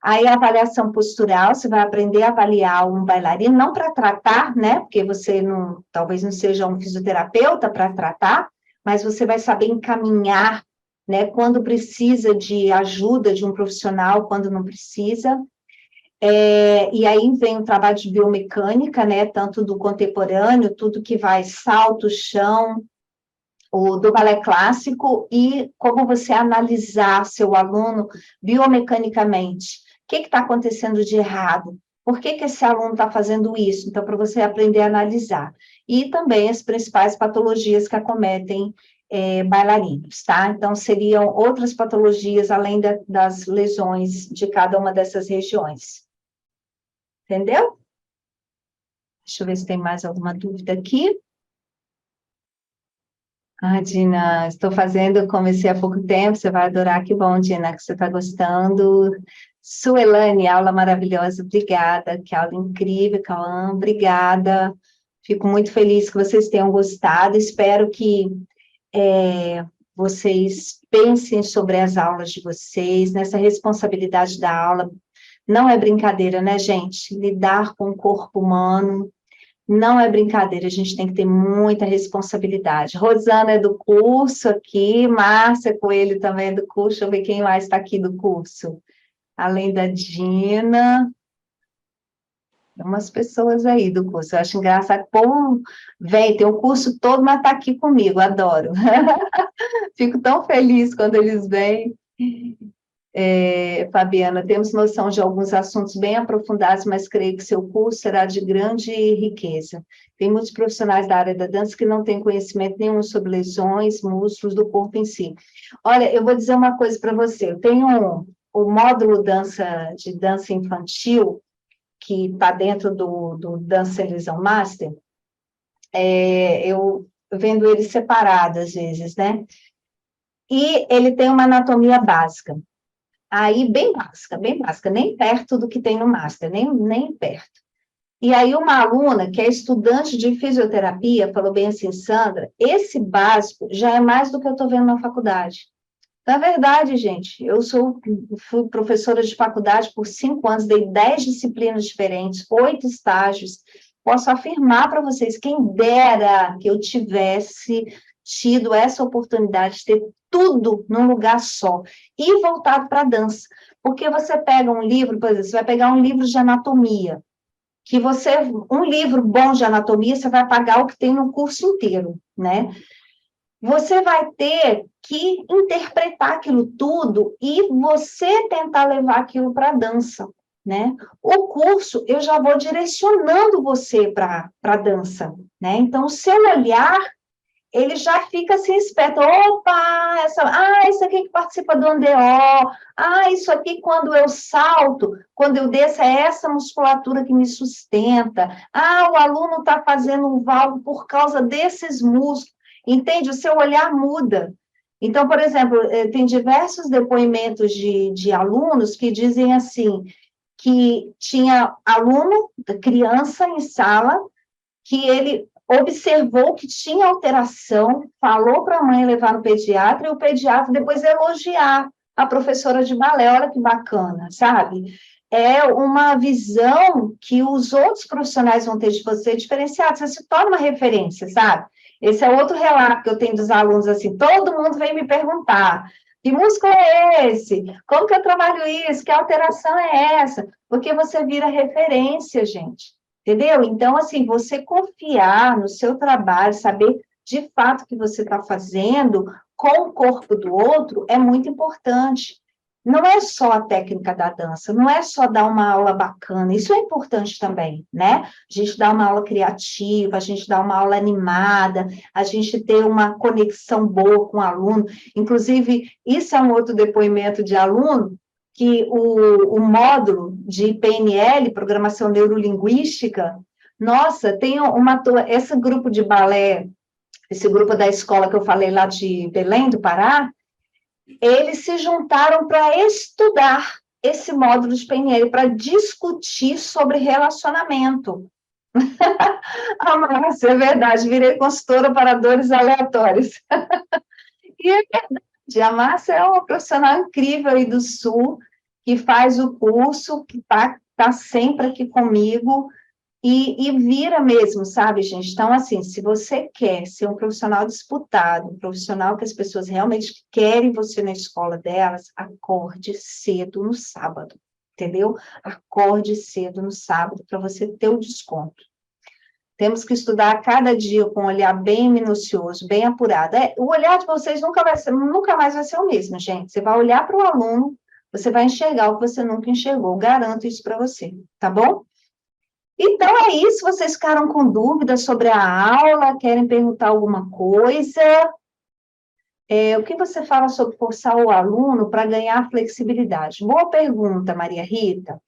Aí, a avaliação postural, você vai aprender a avaliar um bailarino, não para tratar, né, porque você talvez não seja um fisioterapeuta para tratar, mas você vai saber encaminhar, né, quando precisa de ajuda de um profissional, quando não precisa. E aí vem o trabalho de biomecânica, né, tanto do contemporâneo, tudo que vai salto, chão, o do balé clássico, e como você analisar seu aluno biomecanicamente. O que está acontecendo de errado? Por que esse aluno está fazendo isso? Então, para você aprender a analisar. E também as principais patologias que acometem bailarinos, tá? Então, seriam outras patologias, além das lesões de cada uma dessas regiões. Entendeu? Deixa eu ver se tem mais alguma dúvida aqui. Ah, Dina, estou fazendo, comecei há pouco tempo, você vai adorar, que bom, Dina, que você está gostando. Suelane, aula maravilhosa, obrigada, que aula incrível, Cauã, obrigada. Fico muito feliz que vocês tenham gostado, espero que vocês pensem sobre as aulas de vocês, nessa responsabilidade da aula. Não é brincadeira, né, gente? Lidar com o corpo humano não é brincadeira, a gente tem que ter muita responsabilidade. Rosana é do curso aqui, Márcia Coelho também é do curso, deixa eu ver quem mais está aqui do curso. Além da Dina, tem umas pessoas aí do curso. Eu acho engraçado, pô, vem, tem o curso todo, mas está aqui comigo, adoro. Fico tão feliz quando eles vêm. Fabiana, temos noção de alguns assuntos bem aprofundados, mas creio que seu curso será de grande riqueza. Tem muitos profissionais da área da dança que não têm conhecimento nenhum sobre lesões, músculos do corpo em si. Olha, eu vou dizer uma coisa para você. Eu tenho o módulo de dança infantil, que está dentro do Dança Elisão Master. Eu vendo ele separado, às vezes, né? E ele tem uma anatomia básica. Aí, bem básica, nem perto do que tem no Master, nem perto. E aí, uma aluna, que é estudante de fisioterapia, falou bem assim, Sandra, esse básico já é mais do que eu estou vendo na faculdade. Na verdade, gente, fui professora de faculdade por 5 anos, dei 10 disciplinas diferentes, 8 estágios. Posso afirmar para vocês, quem dera que eu tivesse tido essa oportunidade de ter tudo num lugar só e voltado para a dança. Porque você pega um livro, por exemplo, você vai pegar um livro de anatomia, um livro bom de anatomia, você vai pagar o que tem no curso inteiro, né? Você vai ter que interpretar aquilo tudo e você tentar levar aquilo para a dança, né? O curso, eu já vou direcionando você para a dança, né? Então, o seu olhar, ele já fica assim esperto. Opa, isso aqui que participa do andeó. Isso aqui quando eu salto, quando eu desço, é essa musculatura que me sustenta. O aluno está fazendo um valgo por causa desses músculos. Entende? O seu olhar muda. Então, por exemplo, tem diversos depoimentos de alunos que dizem assim, que tinha aluno, criança em sala, que ele observou que tinha alteração, falou para a mãe levar no pediatra, e o pediatra depois elogiar a professora de balé, olha que bacana, sabe? É uma visão que os outros profissionais vão ter de você diferenciado, você se torna uma referência, sabe? Esse é outro relato que eu tenho dos alunos, assim, todo mundo vem me perguntar, que músculo é esse? Como que eu trabalho isso? Que alteração é essa? Porque você vira referência, gente. Entendeu? Então, assim, você confiar no seu trabalho, saber de fato o que você está fazendo com o corpo do outro é muito importante. Não é só a técnica da dança, não é só dar uma aula bacana, isso é importante também, né? A gente dá uma aula criativa, a gente dá uma aula animada, a gente ter uma conexão boa com o aluno. Inclusive, isso é um outro depoimento de aluno, que o módulo de PNL, Programação Neurolinguística, nossa, tem esse grupo de balé, esse grupo da escola que eu falei lá de Belém do Pará, eles se juntaram para estudar esse módulo de PNL, para discutir sobre relacionamento. Márcia, é verdade, virei consultora para dores aleatórias. E é verdade, a Márcia é uma profissional incrível aí do Sul, que faz o curso, que tá sempre aqui comigo, e vira mesmo, sabe, gente? Então, assim, se você quer ser um profissional disputado, um profissional que as pessoas realmente querem você na escola delas, acorde cedo no sábado, entendeu? Acorde cedo no sábado para você ter o desconto. Temos que estudar cada dia com um olhar bem minucioso, bem apurado. O olhar de vocês nunca mais vai ser o mesmo, gente. Você vai olhar para o aluno, você vai enxergar o que você nunca enxergou. Garanto isso para você, tá bom? Então, é isso. Vocês ficaram com dúvidas sobre a aula? Querem perguntar alguma coisa? O que você fala sobre forçar o aluno para ganhar flexibilidade? Boa pergunta, Maria Rita.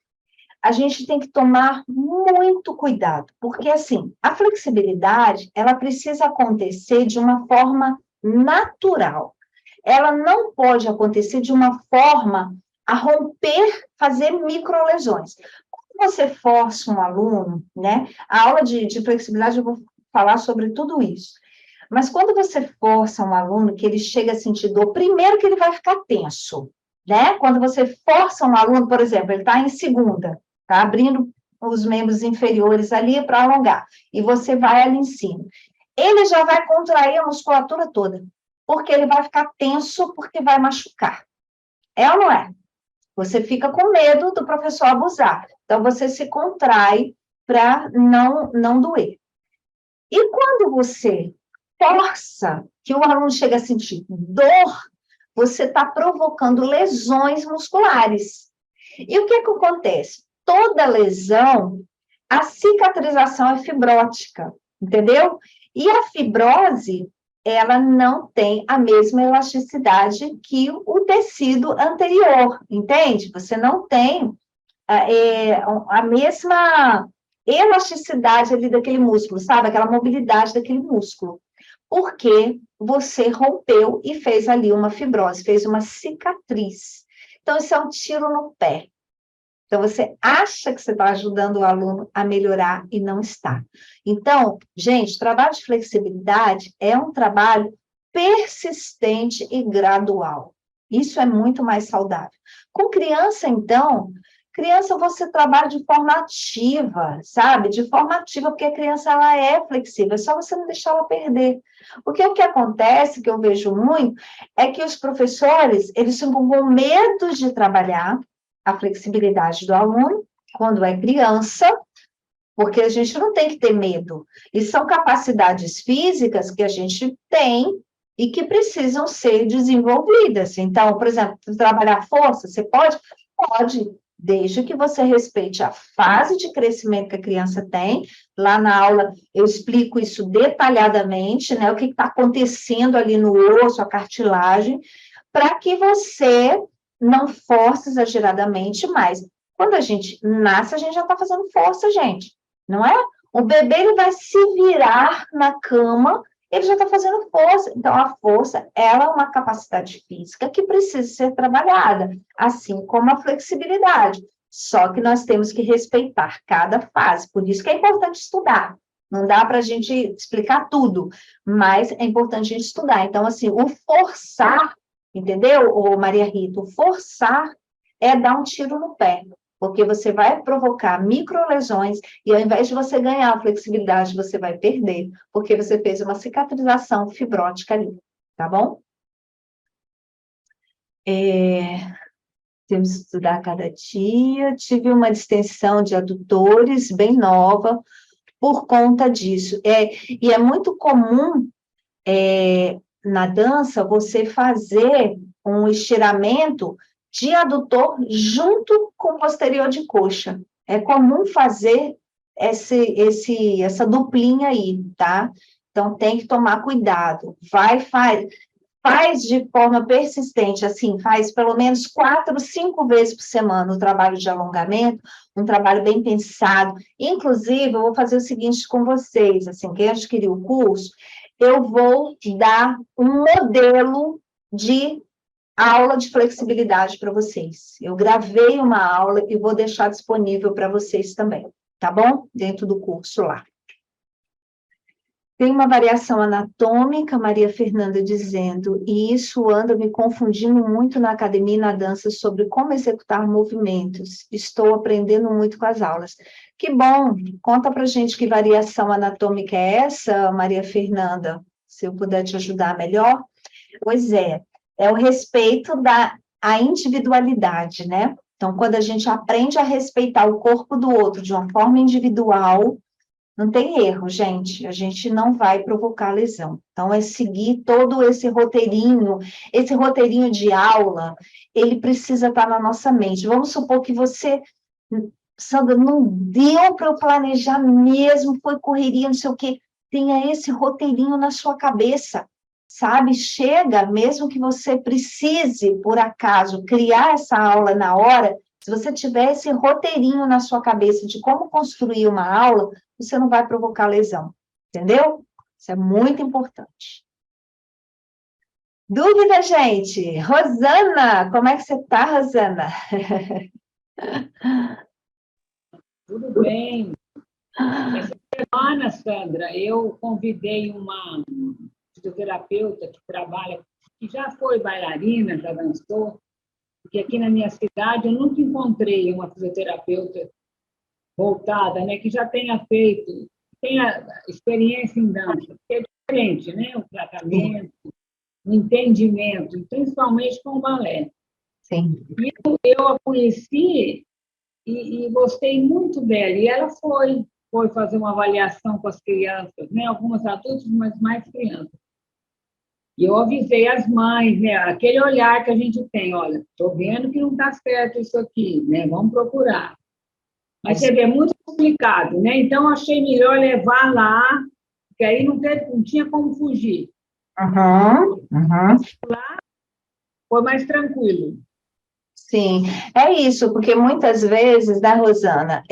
A gente tem que tomar muito cuidado, porque, assim, a flexibilidade, ela precisa acontecer de uma forma natural. Ela não pode acontecer de uma forma a romper, fazer microlesões. Quando você força um aluno, né? A aula de flexibilidade, eu vou falar sobre tudo isso. Mas quando você força um aluno que ele chega a sentir dor, primeiro que ele vai ficar tenso, né? Quando você força um aluno, por exemplo, ele está em segunda, está abrindo os membros inferiores ali para alongar, e você vai ali em cima. Ele já vai contrair a musculatura toda, porque ele vai ficar tenso, porque vai machucar. É ou não é? Você fica com medo do professor abusar. Então, você se contrai para não doer. E quando você força que o aluno chega a sentir dor, você está provocando lesões musculares. E o que acontece? Toda lesão, a cicatrização é fibrótica, entendeu? E a fibrose, ela não tem a mesma elasticidade que o tecido anterior, entende? Você não tem a mesma elasticidade ali daquele músculo, sabe? Aquela mobilidade daquele músculo. Porque você rompeu e fez ali uma fibrose, fez uma cicatriz. Então, isso é um tiro no pé. Então, você acha que você está ajudando o aluno a melhorar e não está. Então, gente, trabalho de flexibilidade é um trabalho persistente e gradual. Isso é muito mais saudável. Com criança, então, criança você trabalha de forma ativa, sabe? De forma ativa, porque a criança ela é flexível, é só você não deixar ela perder. Porque o que acontece, que eu vejo muito, é que os professores, eles ficam com medo de trabalhar a flexibilidade do aluno, quando é criança, porque a gente não tem que ter medo. E são capacidades físicas que a gente tem e que precisam ser desenvolvidas. Então, por exemplo, trabalhar força, você pode? Pode, desde que você respeite a fase de crescimento que a criança tem. Lá na aula eu explico isso detalhadamente, né? O que está acontecendo ali no osso, a cartilagem, para que você não force exageradamente mais. Quando a gente nasce, a gente já está fazendo força, gente, não é? O bebê, ele vai se virar na cama, ele já está fazendo força. Então, a força, ela é uma capacidade física que precisa ser trabalhada, assim como a flexibilidade. Só que nós temos que respeitar cada fase, por isso que é importante estudar. Não dá para a gente explicar tudo, mas é importante a gente estudar. Então, assim, o forçar, entendeu, ô Maria Rita? O forçar é dar um tiro no pé, porque você vai provocar microlesões e ao invés de você ganhar a flexibilidade, você vai perder, porque você fez uma cicatrização fibrótica ali, tá bom? Temos que estudar cada dia. Tive uma distensão de adutores bem nova por conta disso. E é muito comum na dança você fazer um estiramento de adutor junto com o posterior de coxa. É comum fazer essa duplinha aí, tá? Então, tem que tomar cuidado. Faz de forma persistente, assim, faz pelo menos 4, 5 vezes por semana o trabalho de alongamento, um trabalho bem pensado. Inclusive, eu vou fazer o seguinte com vocês, assim, quem adquirir o curso, eu vou dar um modelo de aula de flexibilidade para vocês. Eu gravei uma aula e vou deixar disponível para vocês também, tá bom? Dentro do curso lá. Tem uma variação anatômica, Maria Fernanda dizendo, e isso anda me confundindo muito na academia e na dança sobre como executar movimentos. Estou aprendendo muito com as aulas. Que bom! Conta pra gente que variação anatômica é essa, Maria Fernanda, se eu puder te ajudar melhor. Pois é o respeito a individualidade, né? Então, quando a gente aprende a respeitar o corpo do outro de uma forma individual, não tem erro, gente. A gente não vai provocar lesão. Então, é seguir todo esse roteirinho de aula, ele precisa estar na nossa mente. Vamos supor que você, Sandra, não deu para eu planejar mesmo, foi correria, não sei o quê. Tenha esse roteirinho na sua cabeça, sabe? Chega, mesmo que você precise, por acaso, criar essa aula na hora, se você tiver esse roteirinho na sua cabeça de como construir uma aula, você não vai provocar lesão, entendeu? Isso é muito importante. Dúvida, gente? Rosana, como é que você está, Rosana? Tudo bem. Essa semana, Sandra, eu convidei uma fisioterapeuta que trabalha, que já foi bailarina, já dançou, porque aqui na minha cidade eu nunca encontrei uma fisioterapeuta voltada, né, que já tenha experiência em dança, porque é diferente, né, o tratamento, o entendimento, principalmente com o balé. Sim. Eu a conheci e gostei muito dela. E ela foi fazer uma avaliação com as crianças, né? Algumas adultos, mas mais crianças. E eu avisei as mães, né? Aquele olhar que a gente tem, olha, estou vendo que não está certo isso aqui, né? Vamos procurar. Mas você vê, é muito complicado, né? Então, achei melhor levar lá, porque aí não tinha como fugir. Lá foi mais tranquilo. Sim, é isso, porque muitas vezes, né, Rosana?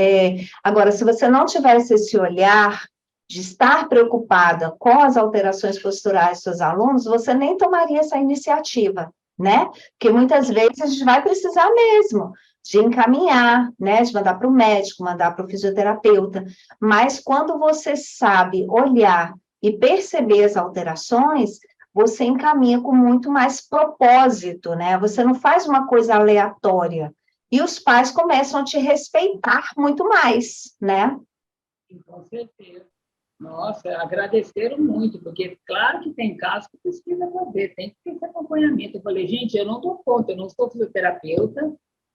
Agora, se você não tivesse esse olhar de estar preocupada com as alterações posturais dos seus alunos, você nem tomaria essa iniciativa, né? Porque muitas vezes a gente vai precisar mesmo de encaminhar, né? De mandar para o médico, mandar para o fisioterapeuta. Mas quando você sabe olhar e perceber as alterações, você encaminha com muito mais propósito, né? Você não faz uma coisa aleatória. E os pais começam a te respeitar muito mais, né? Com certeza. Nossa, agradeceram muito, porque claro que tem casos que precisa fazer, tem que ter esse acompanhamento. Eu falei, gente, eu não dou conta, eu não sou fisioterapeuta,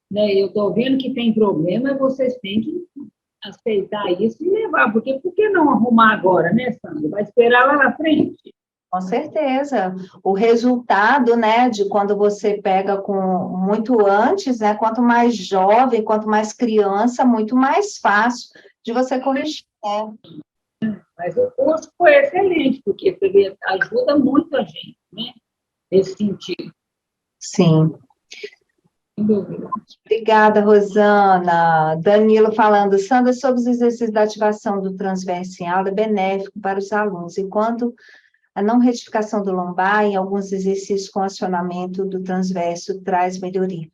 né? Eu estou vendo que tem problema, vocês têm que aceitar isso e levar, porque por que não arrumar agora, né, Sandra? Vai esperar lá na frente. Com certeza. O resultado, né, de quando você pega com muito antes, né, quanto mais jovem, quanto mais criança, muito mais fácil de você corrigir, né? Mas o curso foi excelente, porque você vê, ajuda muito a gente, né, nesse sentido. Sim. Sem dúvida. Obrigada, Rosana. Danilo falando, Sandra, sobre os exercícios da ativação do transverso em aula é benéfico para os alunos, enquanto a não retificação do lombar em alguns exercícios com acionamento do transverso traz melhoria.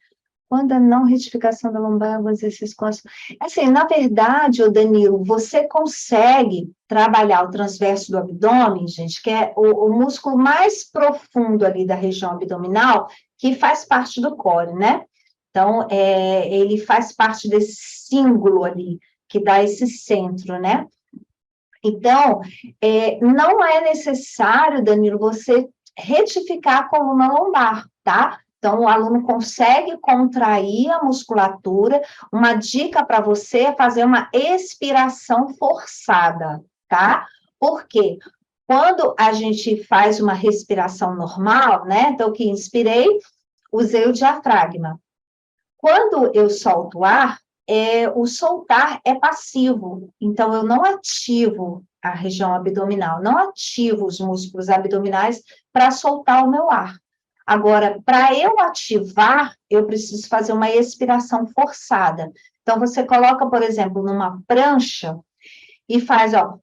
Quando a não retificação da lombar, alguns exercícios com acionamento... Assim, na verdade, ô Danilo, você consegue trabalhar o transverso do abdômen, gente, que é o músculo mais profundo ali da região abdominal, que faz parte do core, né? Então, ele faz parte desse símbolo ali, que dá esse centro, né? Então, não é necessário, Danilo, você retificar a coluna lombar, tá? Então, o aluno consegue contrair a musculatura. Uma dica para você é fazer uma expiração forçada, tá? Por quê? Quando a gente faz uma respiração normal, né? Então, que inspirei, usei o diafragma. Quando eu solto o ar, o soltar é passivo, então eu não ativo a região abdominal, não ativo os músculos abdominais para soltar o meu ar. Agora, para eu ativar, eu preciso fazer uma expiração forçada. Então, você coloca, por exemplo, numa prancha e faz, ó,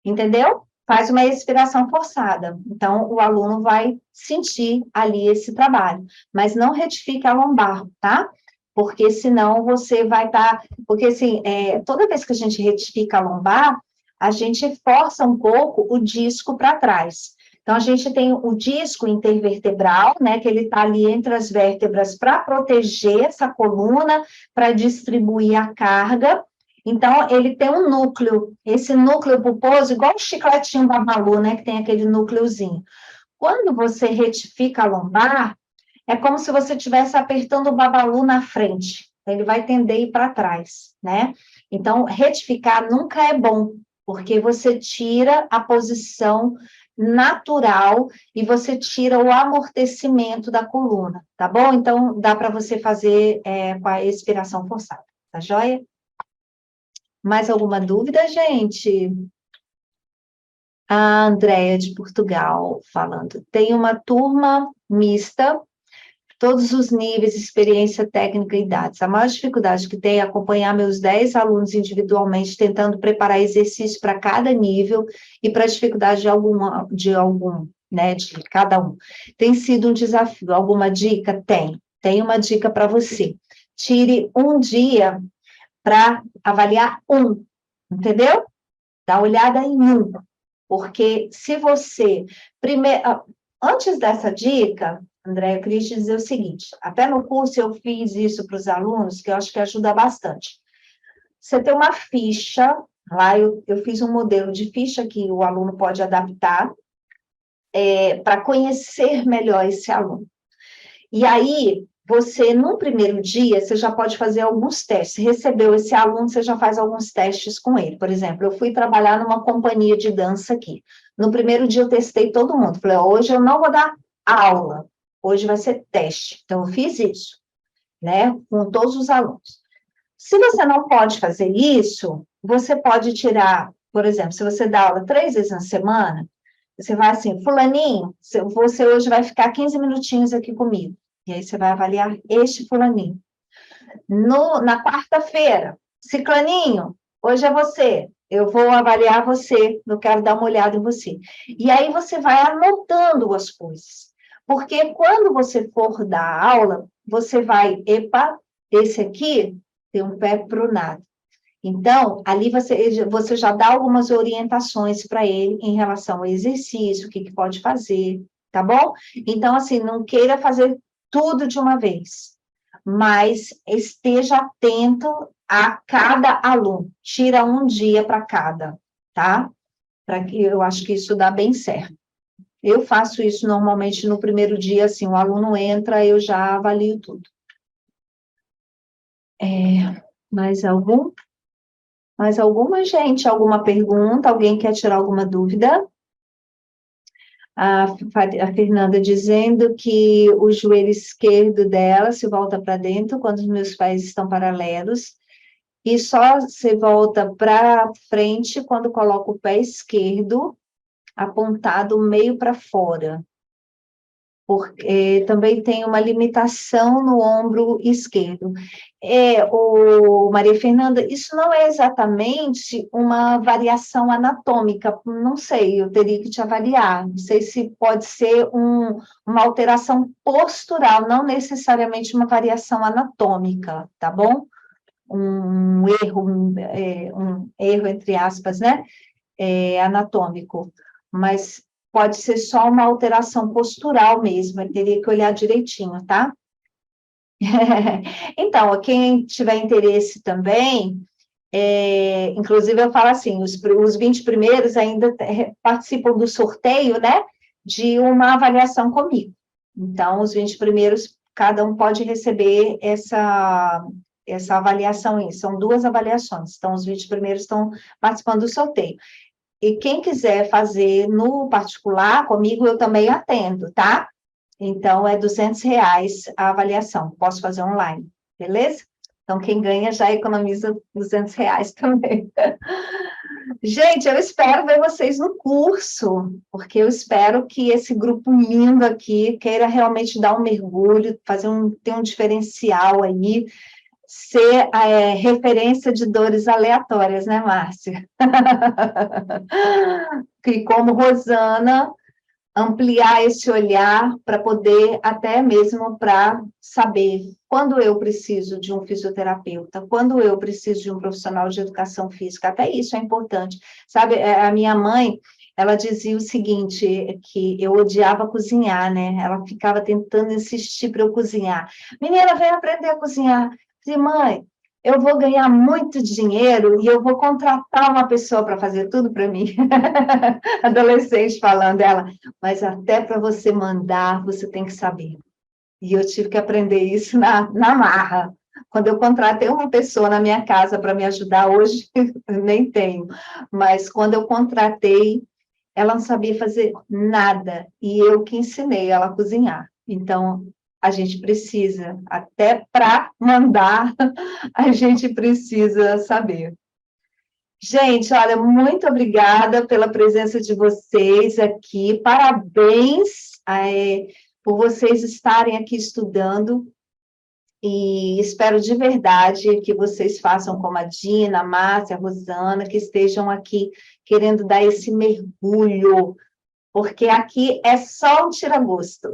entendeu? Faz uma expiração forçada. Então, o aluno vai sentir ali esse trabalho, mas não retifica a lombar, tá? Porque senão você vai estar... Porque, assim, toda vez que a gente retifica a lombar, a gente força um pouco o disco para trás. Então, a gente tem o disco intervertebral, né, que ele está ali entre as vértebras para proteger essa coluna, para distribuir a carga. Então, ele tem um núcleo, esse núcleo pulposo, igual o chicletinho babalu, né, que tem aquele núcleozinho. Quando você retifica a lombar, é como se você estivesse apertando o babalu na frente, ele vai tender a ir para trás, né? Então, retificar nunca é bom, porque você tira a posição natural e você tira o amortecimento da coluna, tá bom? Então, dá para você fazer com a expiração forçada, tá joia? Mais alguma dúvida, gente? A Andréia de Portugal falando. Tem uma turma mista, todos os níveis, experiência técnica e idades. A maior dificuldade que tem é acompanhar meus 10 alunos individualmente, tentando preparar exercícios para cada nível e para a dificuldade de algum. né, de cada um. Tem sido um desafio. Alguma dica? Tem. Tem uma dica para você. Tire um dia para avaliar um, entendeu? Dá uma olhada em um. Porque se você... Antes dessa dica, André, eu queria te dizer o seguinte, até no curso eu fiz isso para os alunos, que eu acho que ajuda bastante. Você tem uma ficha, lá eu fiz um modelo de ficha que o aluno pode adaptar, para conhecer melhor esse aluno. E aí, você, no primeiro dia, você já pode fazer alguns testes. Recebeu esse aluno, você já faz alguns testes com ele. Por exemplo, eu fui trabalhar numa companhia de dança aqui. No primeiro dia, eu testei todo mundo. Falei, hoje eu não vou dar aula, hoje vai ser teste. Então, eu fiz isso, né, com todos os alunos. Se você não pode fazer isso, você pode tirar, por exemplo, se você dá aula 3 vezes na semana, você vai assim, fulaninho, você hoje vai ficar 15 minutinhos aqui comigo. E aí você vai avaliar este fulaninho. Na quarta-feira, ciclaninho, hoje é você. Eu vou avaliar você, eu quero dar uma olhada em você. E aí você vai anotando as coisas. Porque quando você for dar aula, você vai, epa, esse aqui tem um pé prunado. Então, ali você já dá algumas orientações para ele em relação ao exercício, o que pode fazer, tá bom? Então, assim, não queira fazer tudo de uma vez, mas esteja atento a cada aluno. Tira um dia para cada, tá? Para que eu acho que isso dá bem certo. Eu faço isso normalmente no primeiro dia, assim, o aluno entra, eu já avalio tudo. Mais algum? Mais alguma, gente? Alguma pergunta? Alguém quer tirar alguma dúvida? A Fernanda dizendo que o joelho esquerdo dela se volta para dentro quando os meus pés estão paralelos, e só se volta para frente quando coloca o pé esquerdo apontado meio para fora. Porque também tem uma limitação no ombro esquerdo. Maria Fernanda, isso não é exatamente uma variação anatômica, não sei, eu teria que te avaliar, não sei se pode ser uma alteração postural, não necessariamente uma variação anatômica, tá bom? Um erro, entre aspas, né, anatômico, mas pode ser só uma alteração postural mesmo, eu teria que olhar direitinho, tá? Então, quem tiver interesse também, inclusive eu falo assim, os 20 primeiros ainda participam do sorteio, né, de uma avaliação comigo. Então, os 20 primeiros, cada um pode receber essa avaliação, são 2 avaliações, então os 20 primeiros estão participando do sorteio. E quem quiser fazer no particular, comigo eu também atendo, tá? Então, é R$200 a avaliação, posso fazer online, beleza? Então, quem ganha já economiza R$200 também. Gente, eu espero ver vocês no curso, porque eu espero que esse grupo lindo aqui queira realmente dar um mergulho, ter um diferencial aí, ser referência de dores aleatórias, né, Márcia? E como Rosana, ampliar esse olhar para poder, até mesmo para saber quando eu preciso de um fisioterapeuta, quando eu preciso de um profissional de educação física, até isso é importante. Sabe, a minha mãe, ela dizia o seguinte, que eu odiava cozinhar, né? Ela ficava tentando insistir para eu cozinhar. Menina, vem aprender a cozinhar. Eu disse, mãe, eu vou ganhar muito dinheiro e eu vou contratar uma pessoa para fazer tudo para mim. Adolescente falando, ela, mas até para você mandar, você tem que saber. E eu tive que aprender isso na marra. Quando eu contratei uma pessoa na minha casa para me ajudar, hoje nem tenho, mas quando eu contratei, ela não sabia fazer nada, e eu que ensinei ela a cozinhar. Então, a gente precisa, até para mandar, a gente precisa saber. Gente, olha, muito obrigada pela presença de vocês aqui, parabéns por vocês estarem aqui estudando, e espero de verdade que vocês façam como a Dina, a Márcia, a Rosana, que estejam aqui querendo dar esse mergulho, porque aqui é só um tira-gosto.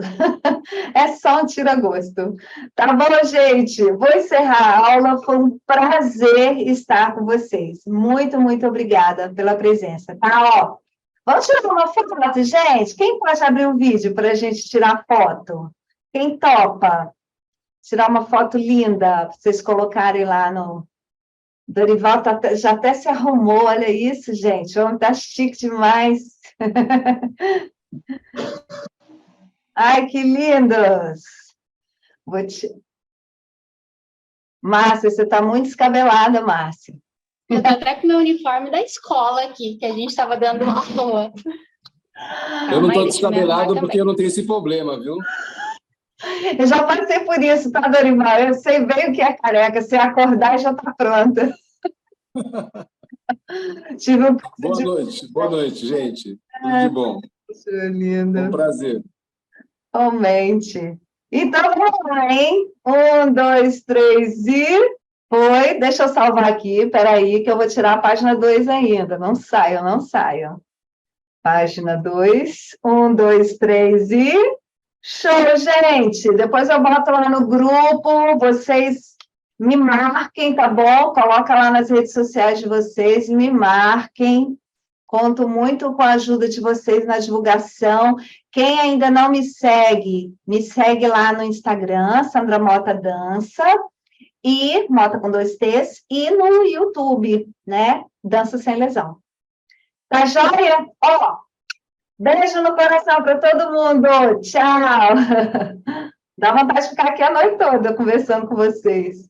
É só um tira-gosto. Tá bom, gente? Vou encerrar a aula. Foi um prazer estar com vocês. Muito, muito obrigada pela presença, tá? Ó, vamos tirar uma foto, gente? Quem pode abrir o vídeo para a gente tirar foto? Quem topa? Tirar uma foto linda, para vocês colocarem lá no... Dorival já até se arrumou, olha isso, gente. O homem tá chique demais. Ai, que lindos! Márcia, você está muito descabelada, Márcia. Eu tô até com meu uniforme da escola aqui, que a gente estava dando aula. Eu não estou descabelado porque eu não tenho esse problema, viu? Eu já passei por isso, tá, Dorival? Eu sei bem o que é careca. Se acordar, já está pronta. Boa noite, gente. Tudo de bom. Lindo. Um prazer. Realmente. Então, vamos lá, hein? 1, 2, 3 e... Foi. Deixa eu salvar aqui. Peraí, que eu vou tirar a página 2 ainda. Não saiam, não saiam. Página 2. 1, 2, 3 e... Show, gente! Depois eu boto lá no grupo, vocês me marquem, tá bom? Coloca lá nas redes sociais de vocês, me marquem. Conto muito com a ajuda de vocês na divulgação. Quem ainda não me segue lá no Instagram, Sandra Mota Dança, e Mota com 2 T's, e no YouTube, né? Dança Sem Lesão. Tá joia? Ó, beijo no coração para todo mundo. Tchau. Dá vontade de ficar aqui a noite toda conversando com vocês.